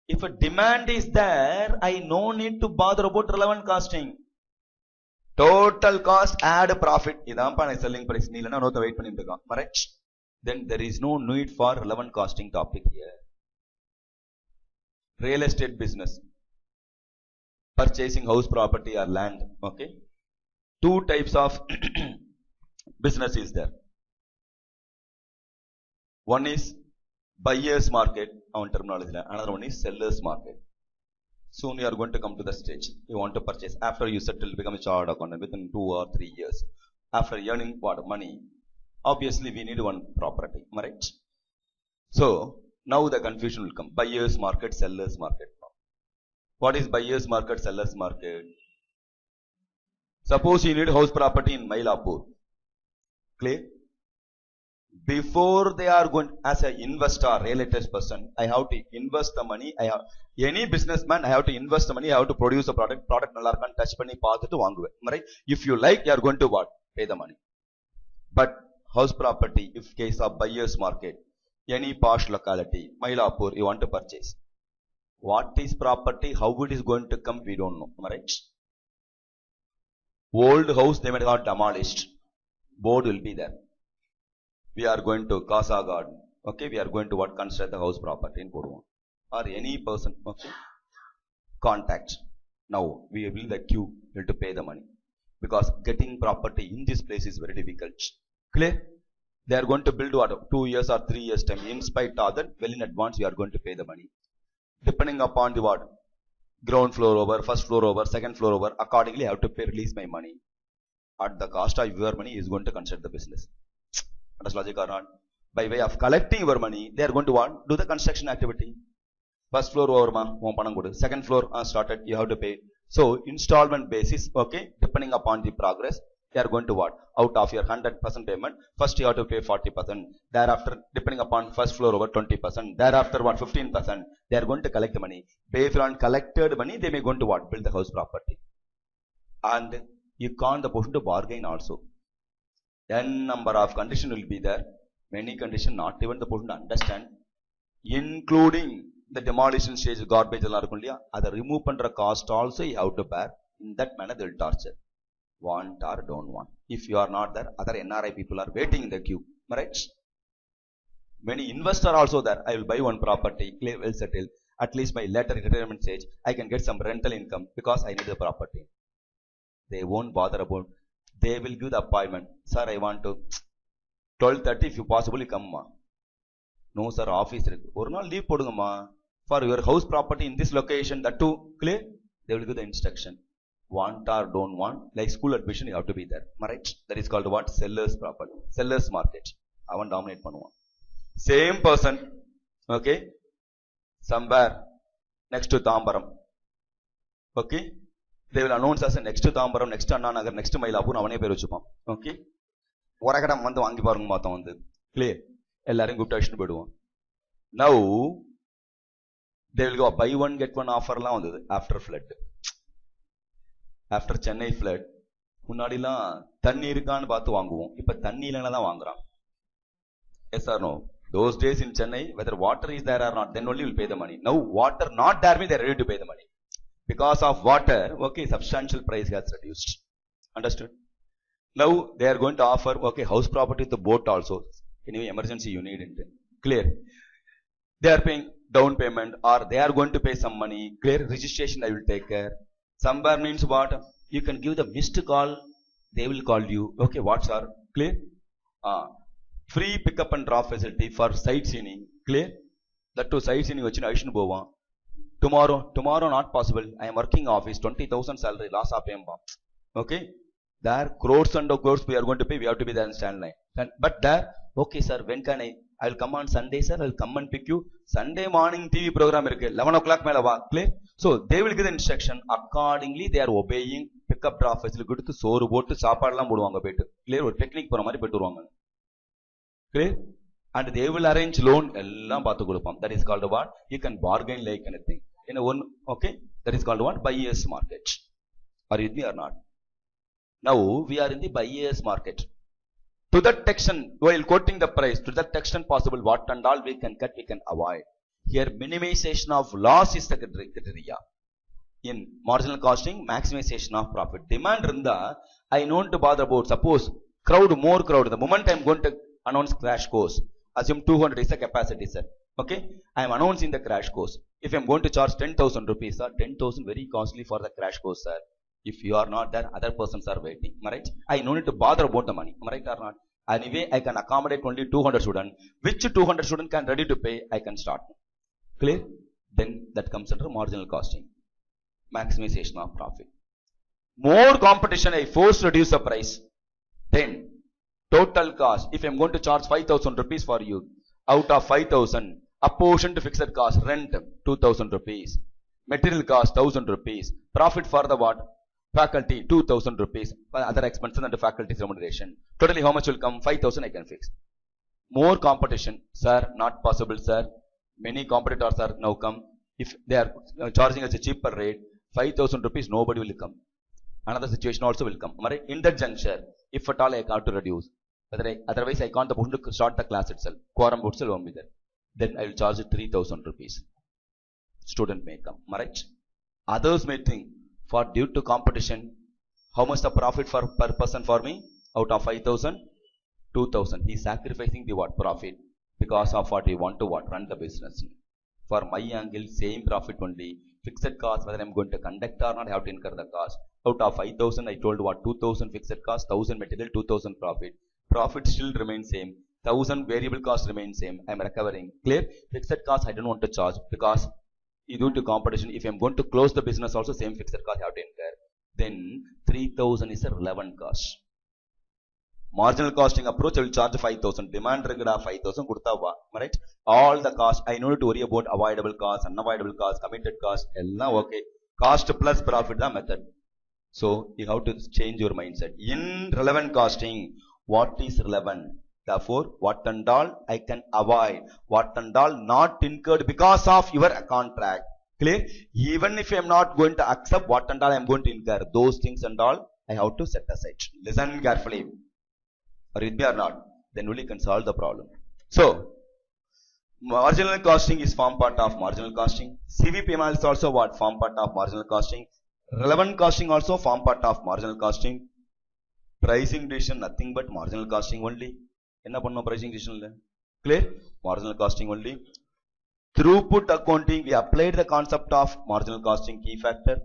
If a demand is there, I no need to bother about relevant costing. Total cost, add profit. Idampa selling price. Neelana no to wait pannirukka. Correct? Then there is no need for relevant costing topic here. Real estate business. Purchasing house property or land. Okay? Two types of business is there. One is buyer's market, our terminology. Another one is seller's market. Soon you are going to come to the stage. You want to purchase. After you settle, become a chartered accountant within 2 or 3 years. After earning what money, obviously we need one property. Right? So now the confusion will come. Buyer's market, seller's market. What is buyer's market, seller's market? Suppose you need house property in Mylapore. Clear? Before they are going, as an investor, real estate person, I have to invest the money. Any businessman, I have to invest the money. I have to produce a product. Product nalla irukkan touch panni paathutu vaanguve. Right? If you like, you are going to what? Pay the money. But house property, if case of buyer's market, any posh locality, Mylapore, you want to purchase. What is property? How it is going to come? We don't know. Right? Old house, they might have demolished. Board will be there. We are going to Casa Garden. Okay, we are going to what? Construct the house property in Poduvam. Or any person, okay, contact. Now we will the queue, we have to pay the money. Because getting property in this place is very difficult. Clear? They are going to build what? 2 years or 3 years time. In spite of that, well in advance, we are going to pay the money. Depending upon the what? Ground floor over, first floor over, second floor over. Accordingly, I have to pay, release my money. At the cost of your money is going to construct the business. That's logic or not? By way of collecting your money, they are going to what? Do the construction activity. First floor over, second floor started, you have to pay. So installment basis, okay, depending upon the progress, they are going to what? Out of your 100% payment, first you have to pay 40%. Thereafter, depending upon first floor over 20%. Thereafter, what? 15%. They are going to collect the money. Based on collected money, they may going to what? Build the house property. And you can't the person to bargain also. N number of conditions will be there. Many conditions not even the person to understand, including the demolition stage, garbage, other remove pandra cost also you have to bear. In that manner they will torture. Want or don't want. If you are not there, other NRI people are waiting in the queue. Right? Many investors also there. I will buy one property, clear, well settled. At least by later retirement stage, I can get some rental income because I need the property. They won't bother about. They will give the appointment. Sir, I want to 12:30 if you possibly come. Ma. No sir, office. Or not leave podunga for your house property in this location. That too clear. They will give the instruction. Want or don't want, like school admission, you have to be there. Right? That is called what? Seller's property. Seller's market. I want to dominate one. Same person. Okay. Somewhere next to Tambaram. Okay. They will announce as a next to Tambaram, next to Anna Nagar, next to Mailapu, avane peru vechupom. Okay. Orakadam vandu vaangi parunga maatham vandu. Clear. Ellarum gupta vishnu peduvom. Now they will go buy one get one offer la vandhu after flood. After Chennai flood, முன்னாடிலாம் தண்ணி இருக்கான்னு பார்த்து வாங்குவோம். இப்ப தண்ணி இல்லைன்னா தான் வாங்குறான். Yes or no? Those days in Chennai, whether water is there or not, then only will pay the money. Now water not there means they are ready to pay the money. Because of water, okay, substantial price has reduced. Understood? Now they are going to offer, okay, house property with the boat also. Anyway, emergency you need it. Clear? They are paying down payment or they are going to pay some money. Clear? Registration I will take care. Somewhere means what? You can give the missed call. They will call you. Okay, what's our clear? Free pickup and drop facility for sightseeing. Clear? That to sightseeing vachina aishnu pova. Tomorrow not possible. I am working office, 20,000 salary, loss of payment. Okay? There crores and crores we are going to pay. We have to be there in stand line. But there, okay sir, when can I will come on Sunday sir. I will come and pick you. Sunday morning TV program irukku. 11 o'clock mela va. Clear? So they will give the instruction. Accordingly they are obeying. Pickup drop facility கொடுத்து சோறு போட்டு சாப்பாடுலாம் போடுவாங்க போயிட்டு. Clear? ஒரு technique போற மாதிரி போயிட்டு வருவாங்க. Clear? And they will arrange loan எல்லாம் பார்த்து கொடுப்பாங்க. That is called what? You can bargain like anything. In a one, okay? That is called what? Buyer's market. Are you with me or not? Now we are in the buyer's market. To that extent, while quoting the price, to that extent possible, what and all we can cut, we can avoid. Here, minimization of loss is the criteria. In marginal costing, maximization of profit. Demand runda, I know to bother about, suppose, more crowd. The moment I am going to announce crash course, assume 200 is the capacity, sir. Okay, I am announcing the crash course. If I am going to charge 10,000 rupees, sir, 10,000 very costly for the crash course, sir. If you are not there, other persons are waiting. Am I right? I no need to bother about the money. Am I right or not? Anyway, I can accommodate only 200 students. Which 200 students can ready to pay? I can start. Clear? Then that comes under marginal costing. Maximization of profit. More competition, I force to reduce the price. Then total cost. If I am going to charge 5,000 rupees for you, out of 5,000, apportion to fixed cost, rent 2,000 rupees. Material cost 1,000 rupees. Profit for the what? Faculty 2,000 rupees. Other expenses and faculty's remuneration. Totally how much will come? 5,000 I can fix. More competition. Sir, not possible sir. Many competitors are now come. If they are charging us a cheaper rate, 5,000 rupees, nobody will come. Another situation also will come. In that juncture, if at all I have to reduce, otherwise I can't start the class itself. Quorum itself won't be there. Then I will charge 3,000 rupees. Student may come. Right? Others may think, for due to competition, how much the profit for per person for me? Out of 5,000, 2,000. He is sacrificing the what? Profit. Because of what we want to run the business. For my angle, same profit only. Fixed cost, whether I'm going to conduct or not, I have to incur the cost. Out of 5,000, I told what 2,000 fixed cost, 1,000 material, 2,000 profit. Profit still remains same. 1,000 variable cost remains same. I'm recovering. Clear? Fixed cost I don't want to charge because due to competition, if I'm going to close the business also same fixed cost I have to incur. Then 3,000 is a relevant cost. Marginal costing approach, I will charge 5,000. Demand regular 5,000 kudutava. Right? All the cost, I don't need to worry about avoidable cost, unavoidable cost, committed cost. Okay. Cost plus profit the method. So you have to change your mindset. In relevant costing, what is relevant? Therefore, what and all I can avoid, what and all not incurred because of your contract. Clear? Even if I am not going to accept what and all I am going to incur, those things and all I have to set aside. Listen carefully. Are with me or not? Then only can solve the problem. So, marginal costing is form part of marginal costing. CVPM is also what? Form part of marginal costing. Relevant costing also form part of marginal costing. Pricing decision nothing but marginal costing only. Enna pannom pricing decision? Clear? Marginal costing only. Throughput accounting, we applied the concept of marginal costing key factor.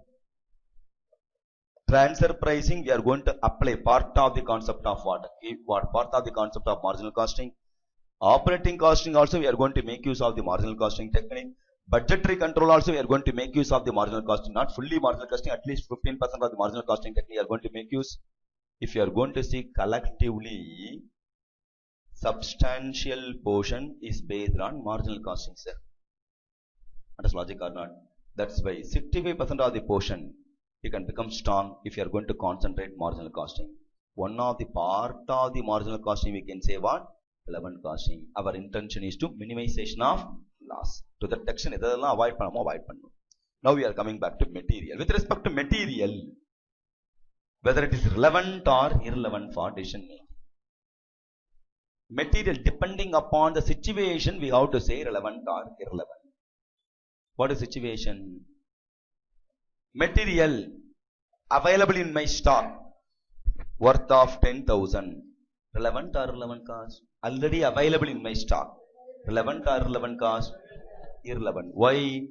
Transfer pricing, we are going to apply part of the concept of what? Part of the concept of marginal costing. Operating costing also, we are going to make use of the marginal costing technique. Budgetary control also, we are going to make use of the marginal costing. Not fully marginal costing, at least 15% of the marginal costing technique we are going to make use. If you are going to see collectively, substantial portion is based on marginal costing, sir. Understand logic or not? That's why 65% of the portion you can become strong if you are going to concentrate marginal costing. One of the part of the marginal costing we can say what? Relevant costing. Our intention is to minimization of loss. To that extent, avoid. Now we are coming back to material. With respect to material, whether it is relevant or irrelevant for decision making. Material, depending upon the situation, we have to say relevant or irrelevant. What is situation? Material available in my stock worth of 10,000. Relevant or irrelevant cost? Already available in my stock. Relevant or irrelevant cost? Irrelevant. Why?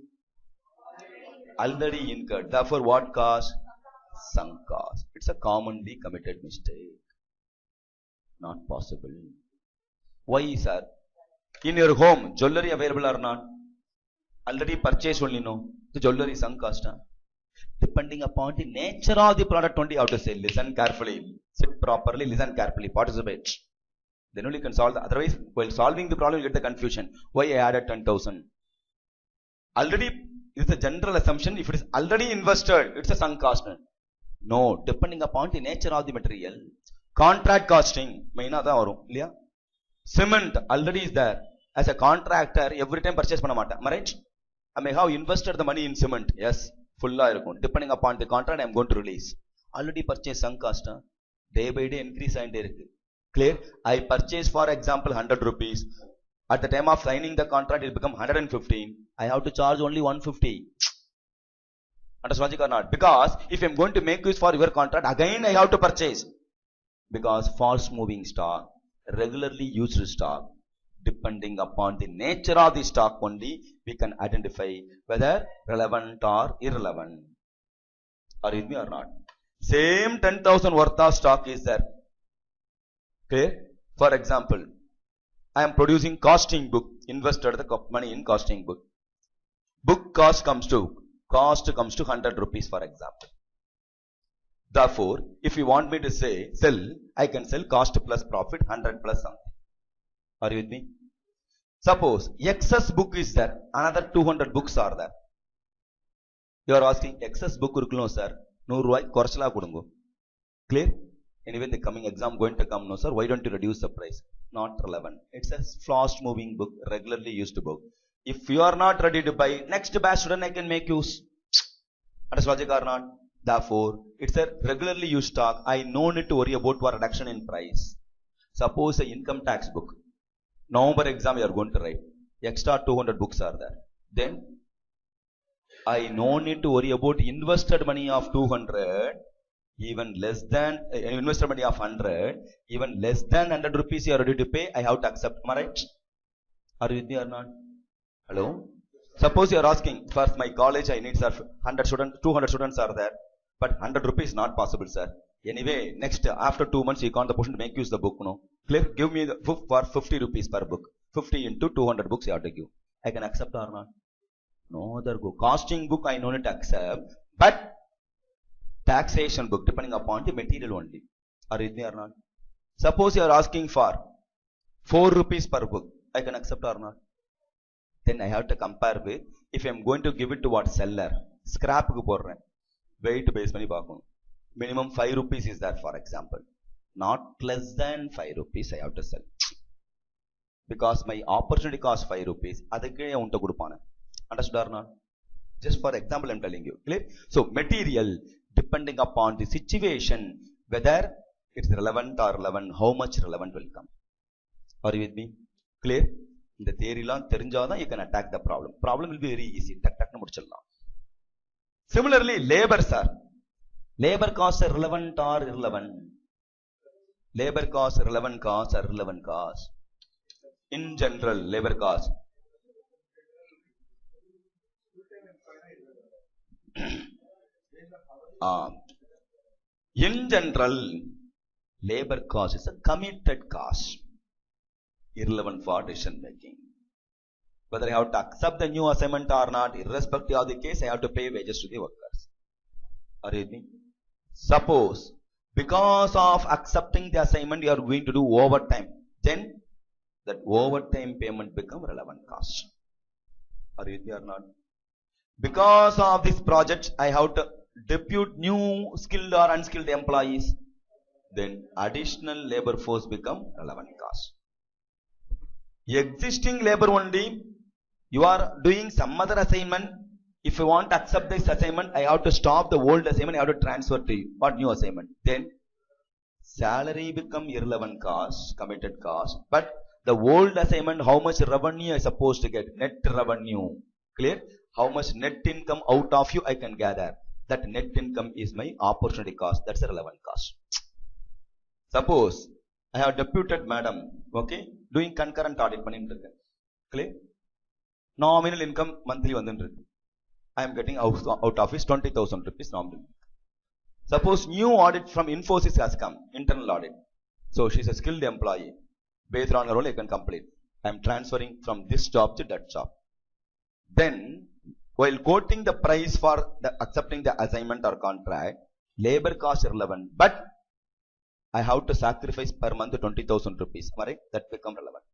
Already incurred. Therefore, what cost? Sunk cost. It's a commonly committed mistake. Not possible. Why, sir? In your home, jewelry available or not? Already purchased only, no? The jewelry is sunk cost. Depending upon the nature of the product only, you have to say, listen carefully, sit properly, listen carefully, participate. Then only you can solve the, otherwise, while solving the problem, you get the confusion. Why I added 10,000? Already, it's a general assumption, if it is already invested, it's a sunk cost. No, depending upon the nature of the material. Contract costing, maina da varum, illaya? Cement already is there. As a contractor, every time purchase panna maata. Am I right? I may have invested the money in cement. Yes, full irukkum. Depending upon the contract, I am going to release. Already purchase sunk cost. Day by day increase and clear? I purchase, for example, 100 rupees. At the time of signing the contract, it become 115. I have to charge only 150. Understand logic or not? Because if I am going to make use for your contract, again I have to purchase. Because fast moving stock, regularly used stock, depending upon the nature of the stock only, we can identify whether relevant or irrelevant. Are you with me or not? Same 10,000 worth of stock is there. Okay? For example, I am producing costing book, invested the money in costing book. Book cost comes to 100 rupees, for example. Therefore, if you want me to say sell, I can sell cost plus profit 100 plus something. Are you with me? Suppose excess book is there, another 200 books are there. You are asking excess book irukno sir, 100 rupee korchala kudungo. Clear? Anyway, the coming exam going to come, no sir, why don't you reduce the price? Not relevant. It's a fast moving book, regularly used book. If you are not ready to buy, next batch student I can make use. Understand logic or not? Therefore, it's a regularly used stock. I no need to worry about what reduction in price. Suppose an income tax book. November exam you are going to write. Extra 200 books are there. Then, I no need to worry about invested money of 200. Even less than, invested money of 100. Even less than 100 rupees you are ready to pay. I have to accept. Am I right? Are you with me or not? Hello? Suppose you are asking, for my college I need, sir, 100 students, 200 students are there, but 100 rupees not possible, sir. Anyway, next, after 2 months, you can't the person to make use the book, no? Clear? Give me the book for 50 rupees per book. 50 into 200 books you have to give. I can accept or not? No other book. Costing book I know not accept, but taxation book depending upon the material only. Are you with me or not? Suppose you are asking for 4 rupees per book. I can accept or not? Then I have to compare with, if I am going to give it to what seller, scrap ku போடுறேன், weight base பண்ணி பார்க்கணும். Minimum 5 rupees is there, for example. Not less than 5 rupees I have to sell. Because my opportunity cost 5 rupees. அதுக்கே உன்ட்ட கொடுப்பானே. Understood or not? Just for example I am telling you. Clear? So material depending upon the situation, whether it's relevant or relevant, how much relevant will come. Are you with me? Clear? இந்த தியரிலாம் தெரிஞ்சாதான் you can attack the problem. Problem will be very easy. டக்குன்னு முடிச்சிடலாம். Similarly, labor, sir. Labor costs are relevant or irrelevant? Labor costs, relevant costs or irrelevant costs? In general, labor costs. In general, labor cost is a committed cost. Irrelevant for decision making. Whether I have to accept the new assignment or not, irrespective of the case, I have to pay wages to the workers. Are you with me? Suppose, because of accepting the assignment, you are going to do overtime. Then, that overtime payment become relevant cost. Are you with me or not? Because of this project, I have to depute new skilled or unskilled employees. Then, additional labor force become relevant cost. Existing labor only, you are doing some other assignment. If you want to accept this assignment, I have to stop the old assignment, I have to transfer to you. What new assignment? Then salary become irrelevant cost, committed cost. But the old assignment, how much revenue I supposed to get? Net revenue. Clear? How much net income out of you I can gather? That net income is my opportunity cost. That's a relevant cost. Suppose I have deputed madam, okay, doing concurrent audit பண்ணிட்டு இருக்கேன். Clear? Nominal income monthly வந்துட்டு இருக்கு. I am getting out of his 20,000 rupees nominal. Suppose new audit from Infosys has come, internal audit. So she is a skilled employee. Based on her role, I can complete. I am transferring from this job to that job. Then, while quoting the price for accepting the assignment or contract, labor cost is relevant. But I have to sacrifice per month 20,000 rupees. Right? That become relevant.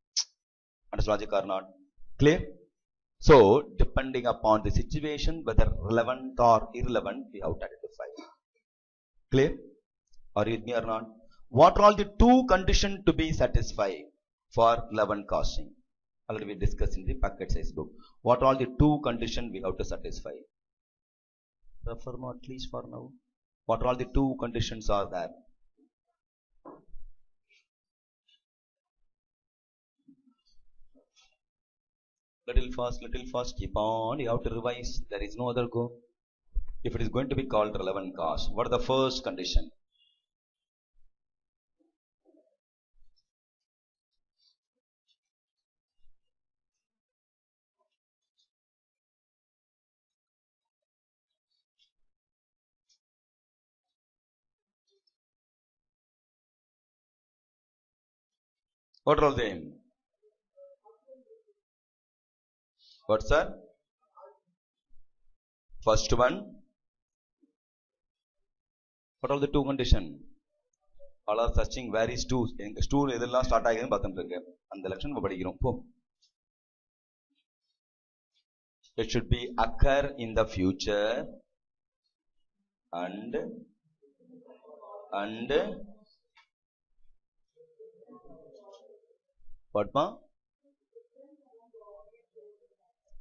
Understand logic or not? Clear? So, depending upon the situation, whether relevant or irrelevant, we have to identify. Clear? Are you with me or not? What are all the two conditions to be satisfied for relevant costing? Already we discussed in the packet size book. What are all the two conditions we have to satisfy? Refer more at least for now. What are all the two conditions are there? Little fast, keep on, you have to revise, there is no other go. If it is going to be called relevant cost, what is the first condition? What are all them? What, sir? First one. What are the two conditions? All are searching where is two. Stool இதெல்லாம் start ஆகிதுன்னு பார்த்துட்டு இருக்கேன். அந்த லெக்சன் நம்ம படிக்கிறோம். போ. It should be occur in the future and what ma?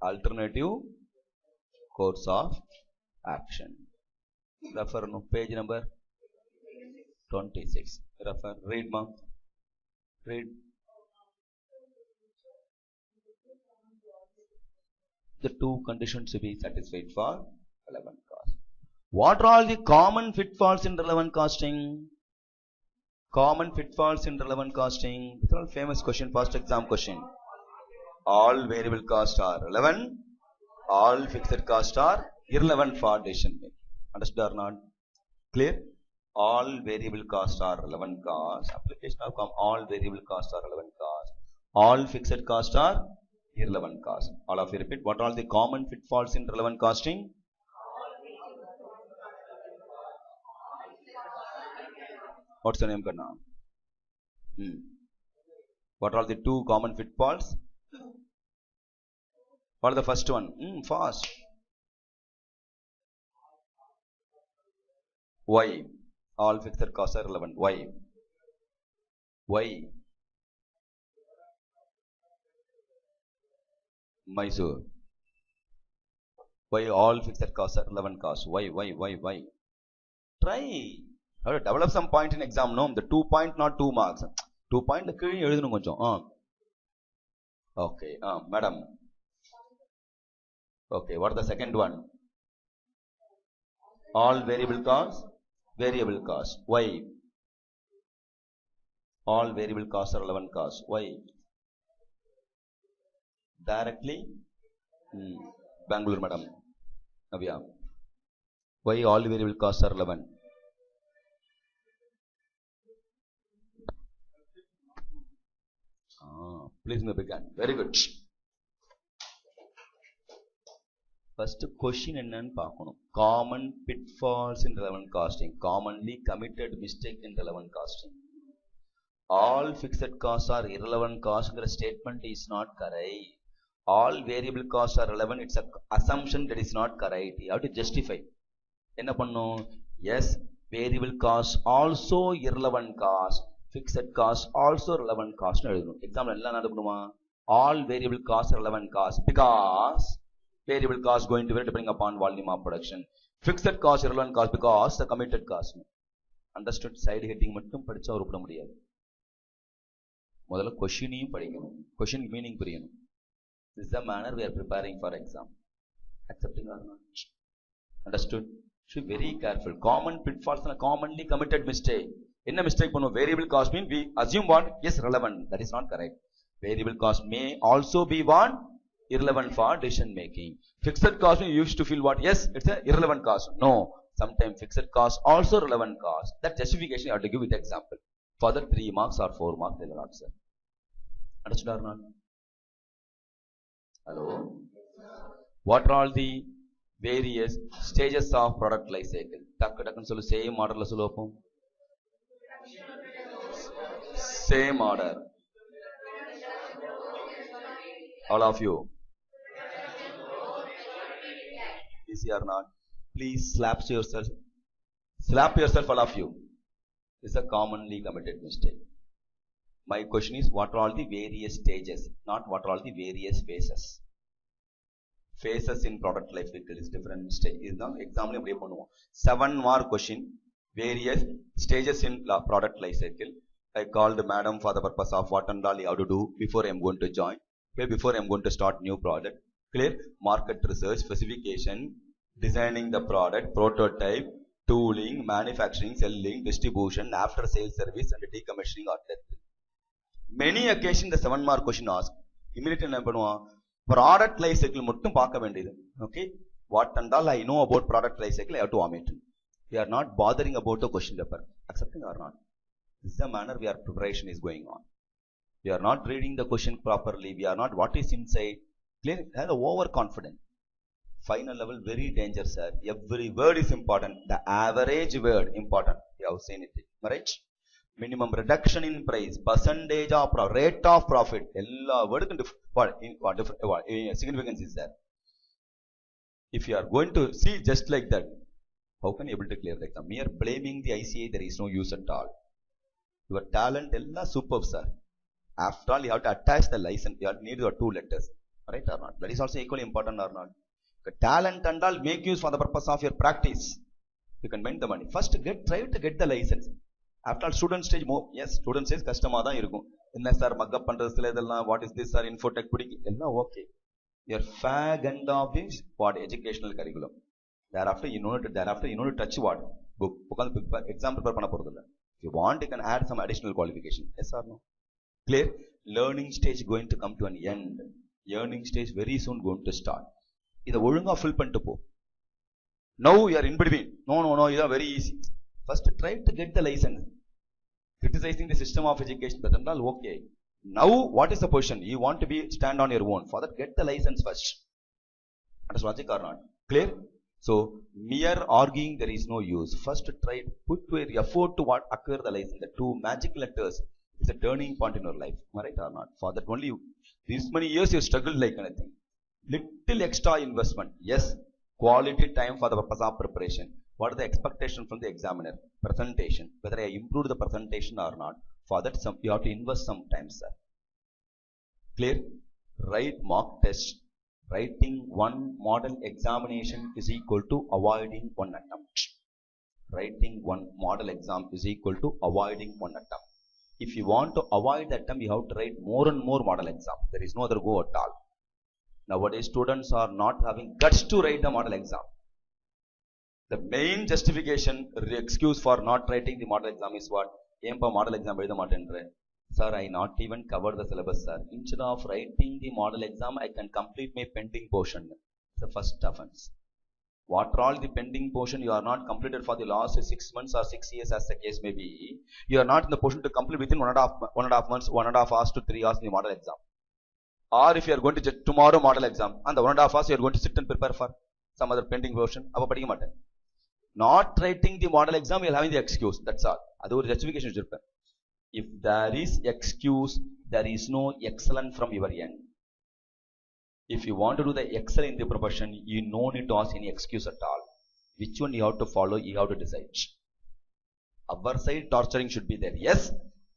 Alternative course of action. Refer no page number 26. Refer. Read ma. Read. The two conditions to be satisfied for relevant cost. What are all the common pitfalls in relevant costing? Common pitfalls in relevant costing. These are all famous question, first exam question. All variable costs are relevant. All fixed costs are irrelevant for decision making. Understood or not? Clear? All variable costs are relevant costs. Application outcome. All variable costs are relevant costs. All fixed costs are irrelevant costs. All of you repeat. What are the common pitfalls in relevant costing? What's the name, Karna? What are the two common pitfalls? What is the first one? Fast. Why? All fixed costs are relevant. Why? Why? Mysore. Why all fixed costs are relevant costs? Why? Try. How to develop some point in exam, no? The 2 point, not 2 marks. 2 point, okay, madam. Okay, what is the second one? All variable costs, variable costs. Why? All variable costs are relevant costs. Why? Directly? Bangalore, madam. Navya. Why all variable costs are relevant? Please may begin. Very good. First question என்னன்னு பார்க்கணும். Common pitfalls in relevant costing. Commonly committed mistake in relevant costing. All fixed costs are irrelevant costs. Statement is not correct. All variable costs are relevant. It's an assumption that is not correct. You have to justify. என்ன பண்ணும்? Yes, variable costs also irrelevant cost. Fixed costs also relevant cost. Example எல்லாம் என்ன பண்ணுமா? All variable costs are relevant cost because variable cost going to vary depending upon volume of production. Fixed cost irrelevant cost because the committed cost. Understood? Side heading மட்டும் படிச்சா உருப்பட முடியாது. முதல்ல கொஸ்டினையும் படிக்கணும். Question meaning புரியணும். This is the manner we are preparing for exam. Accepting or not? Understood? Should be very careful. Common pitfalls and commonly committed mistake. என்ன mistake பண்ணுவோம்? Variable cost mean we assume what? Yes, relevant. That is not correct. Variable cost may also be what? Irrelevant for decision making. Fixed cost you used to feel what? Yes, it's a irrelevant cost. No. Sometimes fixed cost also relevant cost. That justification you have to give with example. Further 3 marks or 4 marks they will not say. Understood or not? Hello? What are all the various stages of product life cycle? Takkan sollu same order la solluvom. Same order. All of you. Easy or not? Please slap yourself. Slap yourself, all of you. This is a commonly committed mistake. My question is, what are all the various stages? Not what are all the various phases. Phases in product life cycle is different stage. Is now example 7 mark question. Various stages in product life cycle. I called madam for the purpose of what and all you have to do before I am going to join. Before I am going to start new product. Clear? Market research, specification, designing the product, prototype, tooling, manufacturing, selling, distribution, after sales service and decommissioning or death. Many occasions the 7 mark question asked. Immediately என்ன பண்ணுவோம்? Product life cycle மட்டும் பார்க்க வேண்டியது. Okay? What and all I know about product life cycle I have to omit. We are not bothering about the question paper. Accepting or not? This is the manner we are preparation is going on. We are not reading the question properly. We are not what is inside. Clear? Have overconfident. Final level very dangerous, sir. Every word is important. The average word important. You have seen it. Right? Minimum reduction in price, percentage of profit, rate of profit. All word significance is there. If you are going to see just like that, how can you able to clear the exam? Mere blaming the ICA, there is no use at all. Your talent ella superb, sir. After all, you have to attach the license. You need your 2 letters. Right or not? That is also equally important or not? The talent and all make use for the purpose of your practice. You can spend the money. First, try to get the license. After all, student stage more. Yes, student stage கஷ்டமா தான் இருக்கும். என்ன sir mug up பண்றதுல இதெல்லாம் what is this sir infotech பிடிக்கு எல்லாம் okay. Your fag end of this what educational curriculum. Thereafter you know to touch what book. Exam prepare பண்ண போறது இல்ல. If you want, you can add some additional qualification. Yes or no? Clear? Learning stage going to come to an end. Earning stage very soon going to start. இதை ஒழுங்கா fill பண்ணிட்டு போ. Now you are in between. No, இது very easy. First try to get the license. Criticizing the system of education, but then okay. Now what is the position? You want to be stand on your own. For that, get the license first. Understand logic or not? Clear? So mere arguing there is no use. First try put your effort to what acquire the license. The two magic letters is a turning point in your life. Am I right or not? For that only these many years you struggled like anything. Little extra investment. Yes. Quality time for the purpose of preparation. What is the expectation from the examiner? Presentation. Whether I improved the presentation or not. For that, you have to invest some time, sir. Clear? Write mock test. Writing one model examination is equal to avoiding one attempt. Writing one model exam is equal to avoiding one attempt. If you want to avoid the attempt, you have to write more and more model exam. There is no other go at all. Nowadays, students are not having guts to write the model exam. The main justification, excuse for not writing the model exam is what? Empa model exam எழுத மாட்டேன்றேன். Sir, I not even covered the syllabus, sir. Instead of writing the model exam, I can complete my pending portion. It's the first offense. What all the pending portion you are not completed for the last 6 months or 6 years as the case may be, you are not in the position to complete within 1.5 months, 1.5 hours to 3 hours in the model exam. Or if you are going to get tomorrow model exam, and the 1.5 hours you are going to sit and prepare for some other pending portion, அப்ப படிக்க மாட்டேன். Not writing the model exam, you are having the excuse. That's all. அது ஒரு justification வச்சிருப்பேன். If there is excuse, there is no excellence from your end. If you want to do the excel in the profession, you no need to ask any excuse at all. Which one you have to follow, you have to decide. Our side torturing should be there. Yes,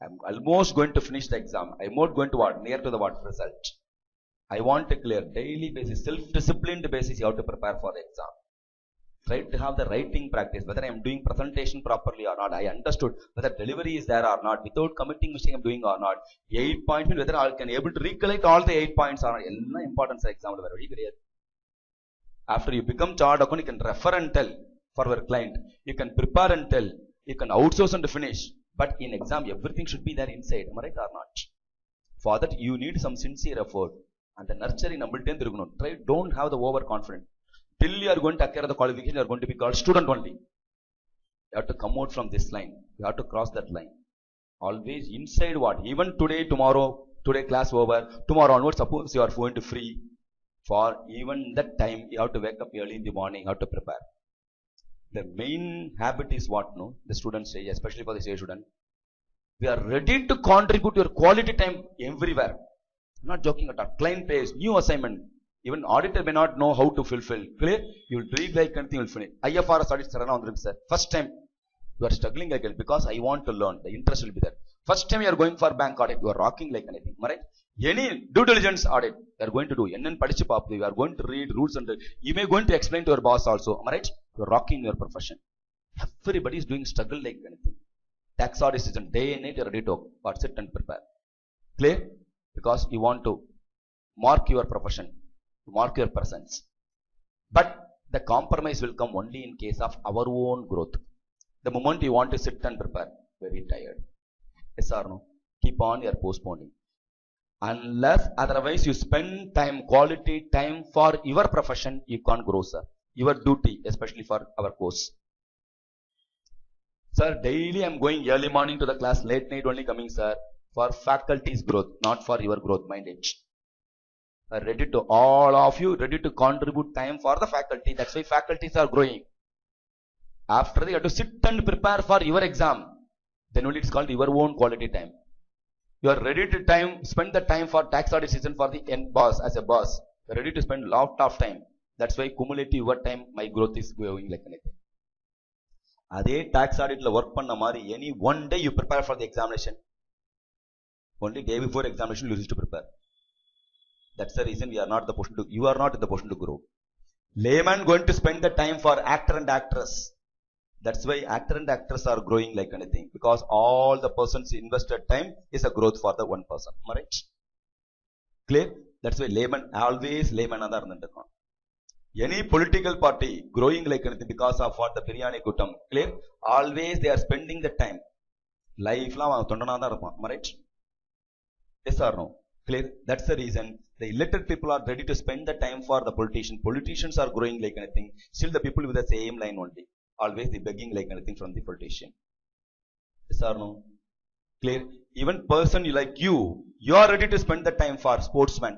I'm almost going to finish the exam. I'm not going to what? Near to the what result. I want to clear daily basis, self-disciplined basis, you have to prepare for the exam. Try to have the writing practice, whether I am doing presentation properly or not. I understood whether delivery is there or not, without committing mistake I am doing or not. 8 points, whether I can able to recollect all the 8 points or not. All importance exam. After you become chartered account, you can refer and tell for your client. You can prepare and tell. You can outsource and finish. But in exam, everything should be there inside. Am I right or not? For that, you need some sincere effort. And the nurturing number 10. Try, don't have the overconfidence. Till you are going to acquire the qualification, you are going to be called student only. You have to come out from this line. You have to cross that line. Always inside what? Even today, tomorrow, today class over, tomorrow onwards, suppose you are going to free. For even that time, you have to wake up early in the morning, you have to prepare. The main habit is what? No? The students say, especially for the state student, we are ready to contribute your quality time everywhere. I'm not joking at all. Client pays, new assignment. Even auditor may not know how to fulfill. Clear? You will read like anything, you will finish. IFRS audit, sir. First time you are struggling like it because I want to learn. The interest will be there. First time you are going for bank audit, you are rocking like anything. Right? Any due diligence audit, you are going to do. You are going to read rules and you may going to explain to your boss also. Am I right? You are rocking your profession. Everybody is doing struggle like anything. Tax audit season, day and night you are ready to but sit and prepare. Clear? Because you want to mark your profession. Mark your presence. But the compromise will come only in case of our own growth. The moment you want to sit and prepare, very tired. Yes or no? Keep on your postponing. Unless otherwise you spend time, quality time for your profession, you can't grow, sir. Your duty, especially for our course. Sir, daily I'm going early morning to the class, late night only coming, sir. For faculty's growth, not for your growth, mind it. Ready to, all of you, ready to contribute time for the faculty. That's why faculties are growing. After that, you have to sit and prepare for your exam. Then only it's called your own quality time. You are ready to spend the time for tax audit season for the end boss, as a boss. You are ready to spend lot of time. That's why cumulative your time, my growth is going like anything. Adhe tax audit la work panna mari, any one day you prepare for the examination. Only day before examination you used to prepare. That's the reason we are not in the position to, you are not in the position to grow. Layman going to spend the time for actor and actress. That's why actor and actress are growing like anything. Because all the person's invested time is a growth for the one person. Am I right? Clear? That's why layman, always layman are there. Any political party growing like anything because of what the biryani kutam. Clear? Always they are spending the time. Life la thondana da iruppan. Am I right? Yes or no? Clear? That's the reason the illiterate people are ready to spend the time for the politician. Politicians are growing like anything. Still the people with the same line only. Always they begging like anything from the politician. Yes or no? Clear? Even person like you are ready to spend the time for sportsman.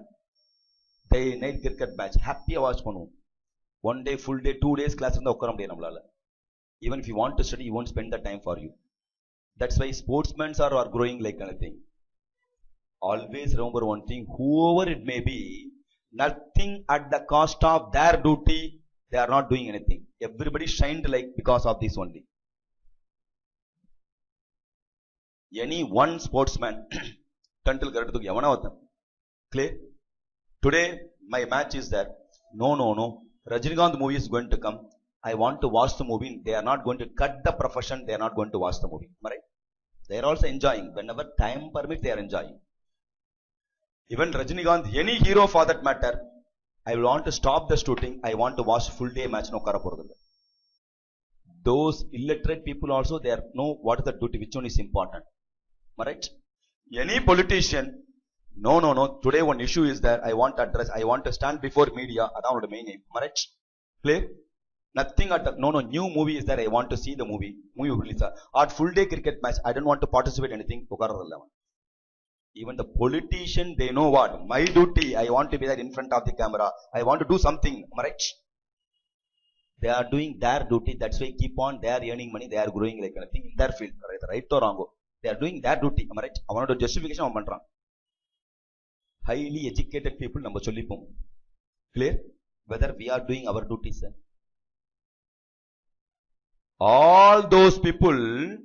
Day night cricket match. Happy watch பண்ணுவோம். One day, full day, 2 days class இருந்தா உட்கார முடியாது நம்மளால. Even if you want to study, you won't spend the time for you. That's why sportsmen are growing like anything. Always remember one thing, whoever it may be, nothing at the cost of their duty, they are not doing anything. Everybody shined like because of this only. Any one sportsman, Tendulkar yavana vatham. Clear? Today my match is there. No. Rajinikanth movie is going to come. I want to watch the movie. They are not going to cut the profession. They are not going to watch the movie. Right? They are also enjoying. Whenever time permits, they are enjoying. Even Rajinikanth, any hero for that matter, I want to stop the shooting. I want to watch full day match. No karaporadhu. Those illiterate people also, they know what is the duty, which one is important. Right? Any politician, no. Today one issue is there. I want to address. I want to stand before media. That's the main aim. Right? Clear? Nothing at the, no, new movie is there. I want to see the movie. Movie release. At full day cricket match, I don't want to participate in anything. Even the politician, they know what? My duty, I want to be there in front of the camera. I want to do something. Right? They are doing their duty. That's why keep on, they are earning money. They are growing like anything in their field. Right or wrong? They are doing their duty. Right? I want to justification. Highly educated people, number sollipom. Clear? Whether we are doing our duty, sir. All those people,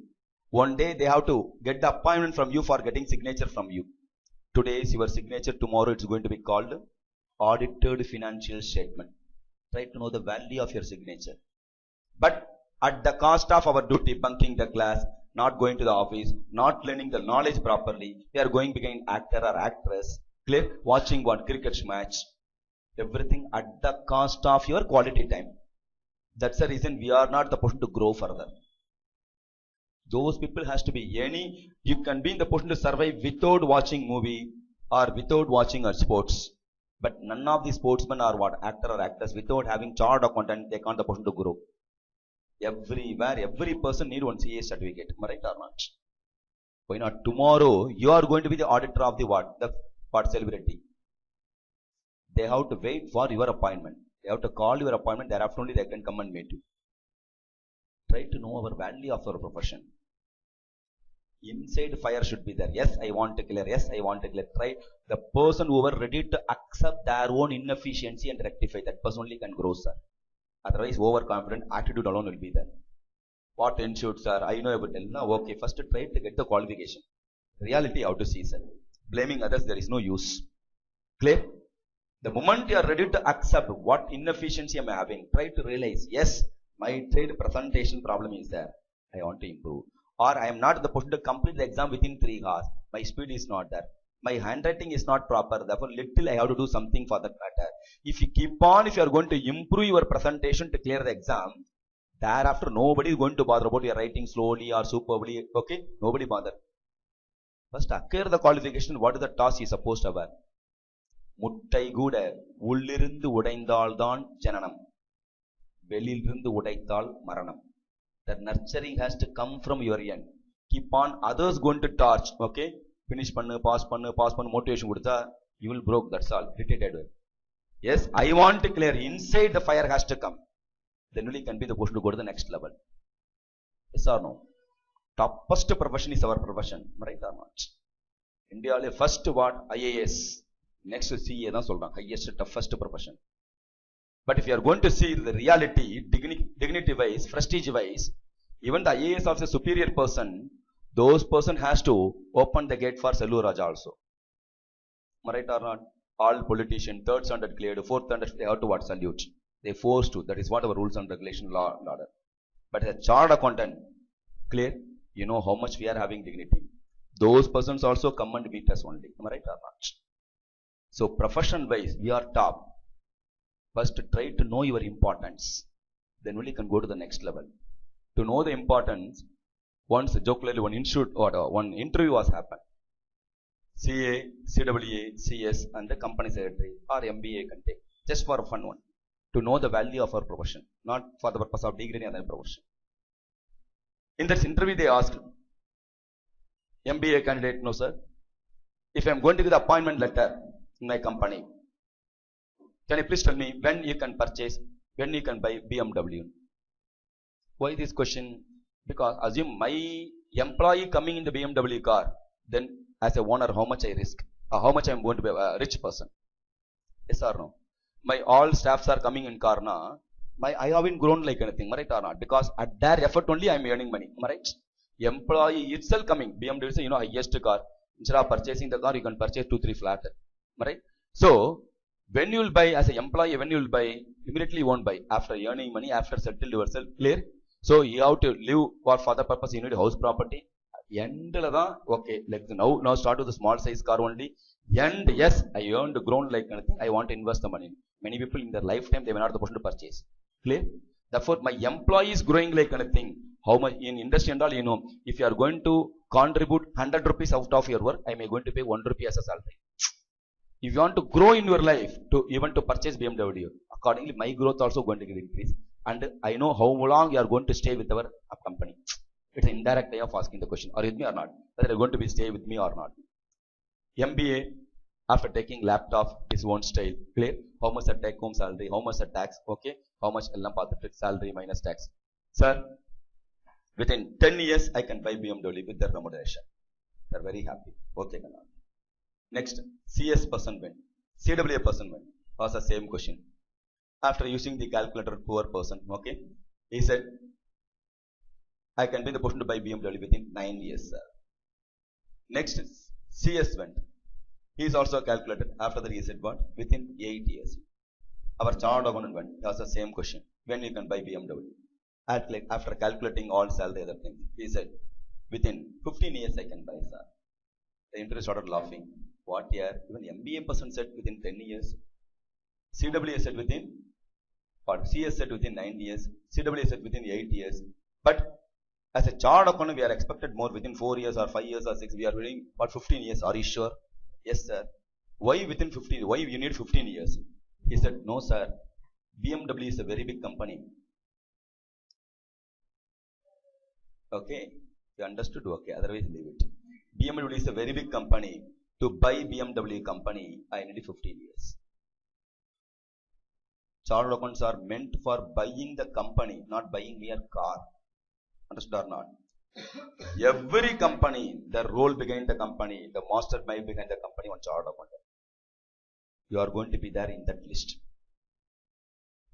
one day they have to get the appointment from you for getting signature from you. Today is your signature, tomorrow it's going to be called audited financial statement. Try to know the value of your signature. But at the cost of our duty, bunking the class, not going to the office, not learning the knowledge properly, we are going behind actor or actress, clear, watching one cricket match, everything at the cost of your quality time. That's the reason we are not the person to grow further. Those people has to be you can be in the position to survive without watching movie or without watching our sports. But none of the sportsmen are what? Actor or actors. Without having chart or content, they can't the person to grow. Everywhere, every person need one CA certificate. Am I right or not? Why not? Tomorrow, you are going to be the auditor of the what? The what celebrity. They have to wait for your appointment. They have to call your appointment. Thereafter only they can come and meet you. Try to know our value of our profession. Inside fire should be there. Yes, I want to clear. Yes, I want to clear. Try the person who are ready to accept their own inefficiency and rectify. That person only can grow, sir. Otherwise, overconfident attitude alone will be there. What ensured, sir? I know about it. No, okay. First, try to get the qualification. Reality, how to see, sir. Blaming others, there is no use. Clear? The moment you are ready to accept what inefficiency am I having, try to realize, yes, my trade presentation problem is there. I want to improve. Or I am not in the position to complete the exam within 3 hours. My speed is not there. My handwriting is not proper. Therefore, little I have to do something for that matter. If you keep on, if you are going to improve your presentation to clear the exam, thereafter nobody is going to bother about your writing slowly or superbly. Okay? Nobody bother. First, acquire the qualification. What is the task he is supposed to have? முட்டை கூட உள்ளிருந்து உடைந்தால்தான் ஜனனம், வெளியிலிருந்து உடைத்தால் மரணம். The nurturing has to come from your end. Keep on others going to torch. Okay, finish pannu, pass pannu, motivation கொடுத்தா you will broke. That's all. Irritated. Yes, I want to clear. Inside the fire has to come. Then only can be the person to go to the next level. Yes or no? Toughest profession is our profession. Right or not? India first what? IAS. Next CA தான் சொல்றாங்க. Highest, toughest profession. But if you are going to see the reality, dignity wise, prestige wise, even the IAS of the superior person, those person has to open the gate for Seluru Raja also. Am I right or not? All politicians, third standard cleared, fourth standard, they have to what? Salute. They forced to. That is what our rules and regulation law and order. But the charter content, clear, you know how much we are having dignity. Those persons also come and meet us only. Am I right or not? So profession wise, we are top. First try to know your importance. Then only can go to the next level. To know the importance, once jocularly one institute or one interview was happened. CA, CWA, CS and the company secretary or MBA can take. Just for a fun one. To know the value of our profession. Not for the purpose of degree and other profession. In this interview they asked, MBA candidate, no sir. If I am going to give the appointment letter in my company, can you please tell me when you can purchase, when you can buy BMW? Why this question? Because assume my employee coming in the BMW car, then as a owner, how much I risk? How much I am going to be a rich person? Yes or no? My all staffs are coming in car now. I haven't grown like anything, right or not? Because at their effort only I am earning money, right? Employee itself coming, BMW is highest car. Instead of purchasing the car, you can purchase 2-3 flats, right? So when you will buy as an employee, when you will buy, immediately you won't buy. After earning money, after settle yourself, clear? So you have to live for the purpose. You need house property. End okay. Like now start with the small size car only. And yes, I earned grown like anything. I want to invest the money. Many people in their lifetime they were not the person to purchase. Clear? Therefore, my employee is growing like anything. How much in industry and all, if you are going to contribute 100 rupees out of your work, I may going to pay 1 rupee as a salary. If you want to grow in your life, to even to purchase BMW, accordingly my growth also going to increase. And I know how long you are going to stay with our company. It's an indirect way of asking the question. Are you with me or not? Whether you are going to be stay with me or not. MBA, after taking laptop, his own style. Clear? How much a take home salary? How much a tax? Okay. How much salary minus tax? Sir, within 10 years, I can buy BMW with their remuneration. They're very happy. Okay. Next, CS person went. CWA person went. Was the same question. After using the calculator, poor person. Okay. He said, I can be in the position to buy BMW within 9 years, sir. Next, CS went. He is also calculated. After that, he said what? Within 8 years. Our chartered accountant went. He asked the same question. When you can buy BMW? After calculating all salary other things, he said, within 15 years I can buy, sir. The interviewer started laughing. What year? Even MBA person said within 10 years. CWA said within, CS said within 9 years. CWA said within 8 years. But as a chartered accountant, we are expected more within 4 years or 5 years or 6. We are waiting for 15 years. Are you sure? Yes, sir. Why within 15? Why you need 15 years? He said, no, sir. BMW is a very big company. Okay. You understood? Okay. Otherwise, leave it. BMW is a very big company. To buy BMW company, I need 15 years. Chartered accountants are meant for buying the company, not buying mere car. Understood or not? Every company, the role behind the company, the mastermind behind the company, one chartered accountant. You are going to be there in that list.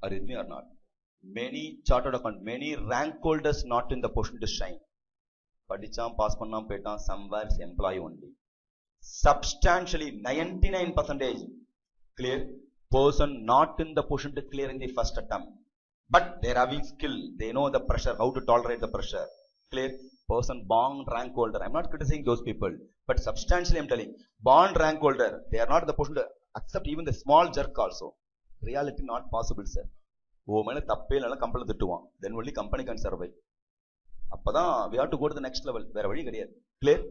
Are you with me or not? Many chartered accountants, many rank holders not in the position to shine. Padicham, pass pannam, petam, somewhere employee only. Substantially 99% clear person not in the position to clear in the first attempt. But they are having skill. They know the pressure, how to tolerate the pressure. Clear? Person born rank holder. I'm not criticizing those people. But substantially I'm telling. Born rank holder. They are not in the position to accept even the small jerk also. Reality not possible, sir. Then only company can survive. We have to go to the next level. Clear?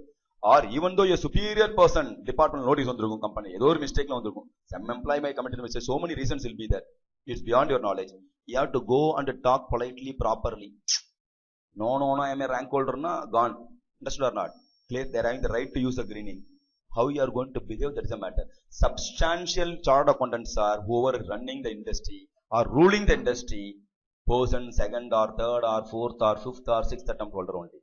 Or even though a superior person, department notice on the company, mistake some employee may commit a mistake. So many reasons will be there. It's beyond your knowledge. You have to go and talk politely, properly. No, I am a rank holder, gone. Understood or not? Clear? They are having the right to use a greening. How you are going to behave, that is a matter. Substantial chartered accountants are whoever is running the industry or ruling the industry, person second or third or fourth or fifth or sixth attempt holder only.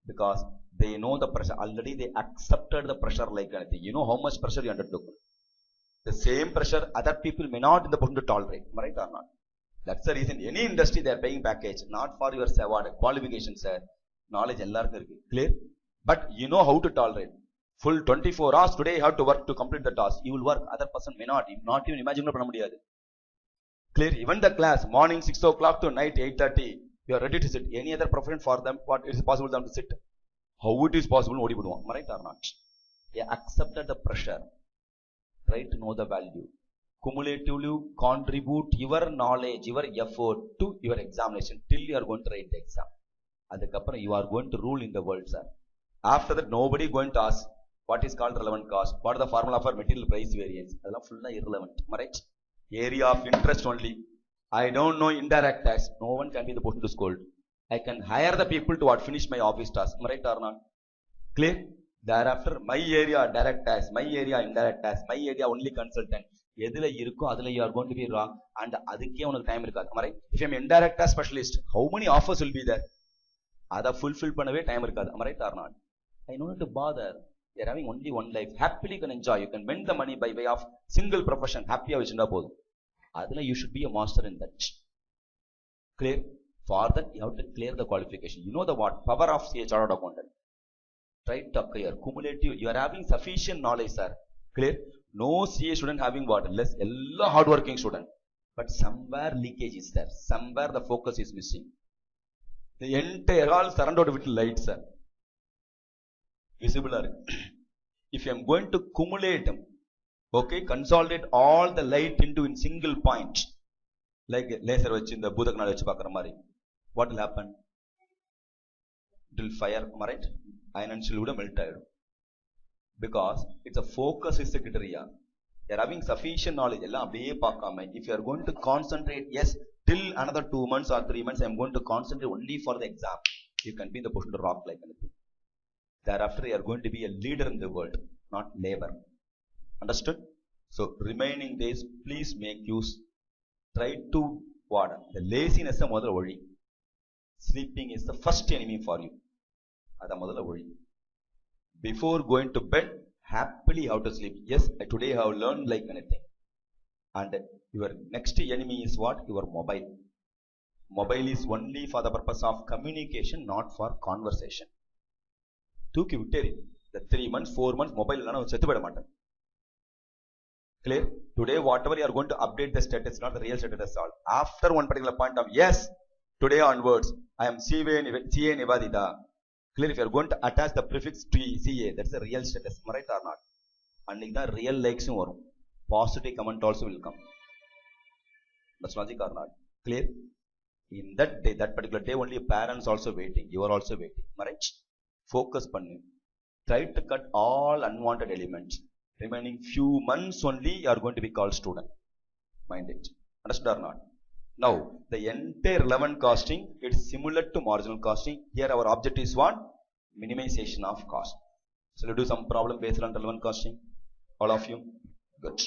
Because they know the pressure. Already they accepted the pressure like anything. You know how much pressure you undertook. The same pressure other people may not in the position to tolerate. Right or not? That's the reason. Any industry they are paying package. Not for your qualifications, sir. Knowledge clear? But you know how to tolerate. Full 24 hours today you have to work to complete the task. You will work. Other person may not. Not even imagine. Clear? Even the class. Morning 6 o'clock to night 8:30. You are ready to sit. Any other profession for them? What is possible for them to sit? How it is possible? Right or not? They accepted the pressure. Try to know the value. Cumulatively contribute your knowledge, your effort to your examination till you are going to write the exam. You are going to rule in the world, sir. After that, nobody going to ask. What is called relevant cost? What is the formula for material price variance? That's full irrelevant. Am I right? Area of interest only. I don't know indirect tax. No one can be the person to scold. I can hire the people to finish my office task. Am I right or not? Clear? Thereafter, my area direct tax, my area indirect tax, my area only consultant. எதுல இருக்கோ அதுல you are going to be wrong and அதுக்கே உனக்கு time இருக்காது. Am I right? If I am indirect tax specialist, how many offers will be there? அதை fulfill பண்ணவே time இருக்காது. Am I right or not? I don't need to bother. You are having only one life. Happily you can enjoy. You can win the money by way of single profession. Happy வச்சிருந்தா போதும். அதுல you should be a master in that. Clear? For that you have to clear the qualification. You know the what? Power of CA chartered accountant. Try to acquire cumulative. You are having sufficient knowledge, sir. Clear? No CA student having what? Less. All hardworking student. But somewhere leakage is there. Somewhere the focus is missing. The entire all surrounded with light, sir. Visible. If I am going to cumulate them, okay, consolidate all the light into in single point, like laser vich in the Budak knowledge pakra mari, what will happen? It will fire, right? Iron and steel would melt iron. Because it's a focus is the criteria. You are having sufficient knowledge. If you are going to concentrate, yes, till another 2 months or 3 months, I am going to concentrate only for the exam. You can be in the position to rock like anything. Thereafter, you are going to be a leader in the world, not labor. Understood? So, remaining days, please make use. Try to what? The laziness is the worry. Sleeping is the first enemy for you. That's the worry. Before going to bed, happily how to sleep. Yes, today I have learned like anything. And your next enemy is what? Your mobile. Mobile is only for the purpose of communication, not for conversation. Tooki vitteri. The 3 months, 4 months, mobile illana settu peda maatan. Clear? Today, whatever you are going to update the status, not the real status all. After one particular point of yes, today onwards, I am CA Nivadita. Clear? If you are going to attach the prefix to CA, that's the real status. Am I right or not? And the real likes varum. Positive comment also will come. That's logic or not? Clear? In that day, that particular day, only parents also waiting. You are also waiting. Am I right? Focus pannu. Try to cut all unwanted elements. Remaining few months only, you are going to be called student. Mind it. Understood or not? Now, the entire relevant costing, it's similar to marginal costing. Here our objective is what? Minimization of cost. So, we'll do some problem based on relevant costing. All of you? Good.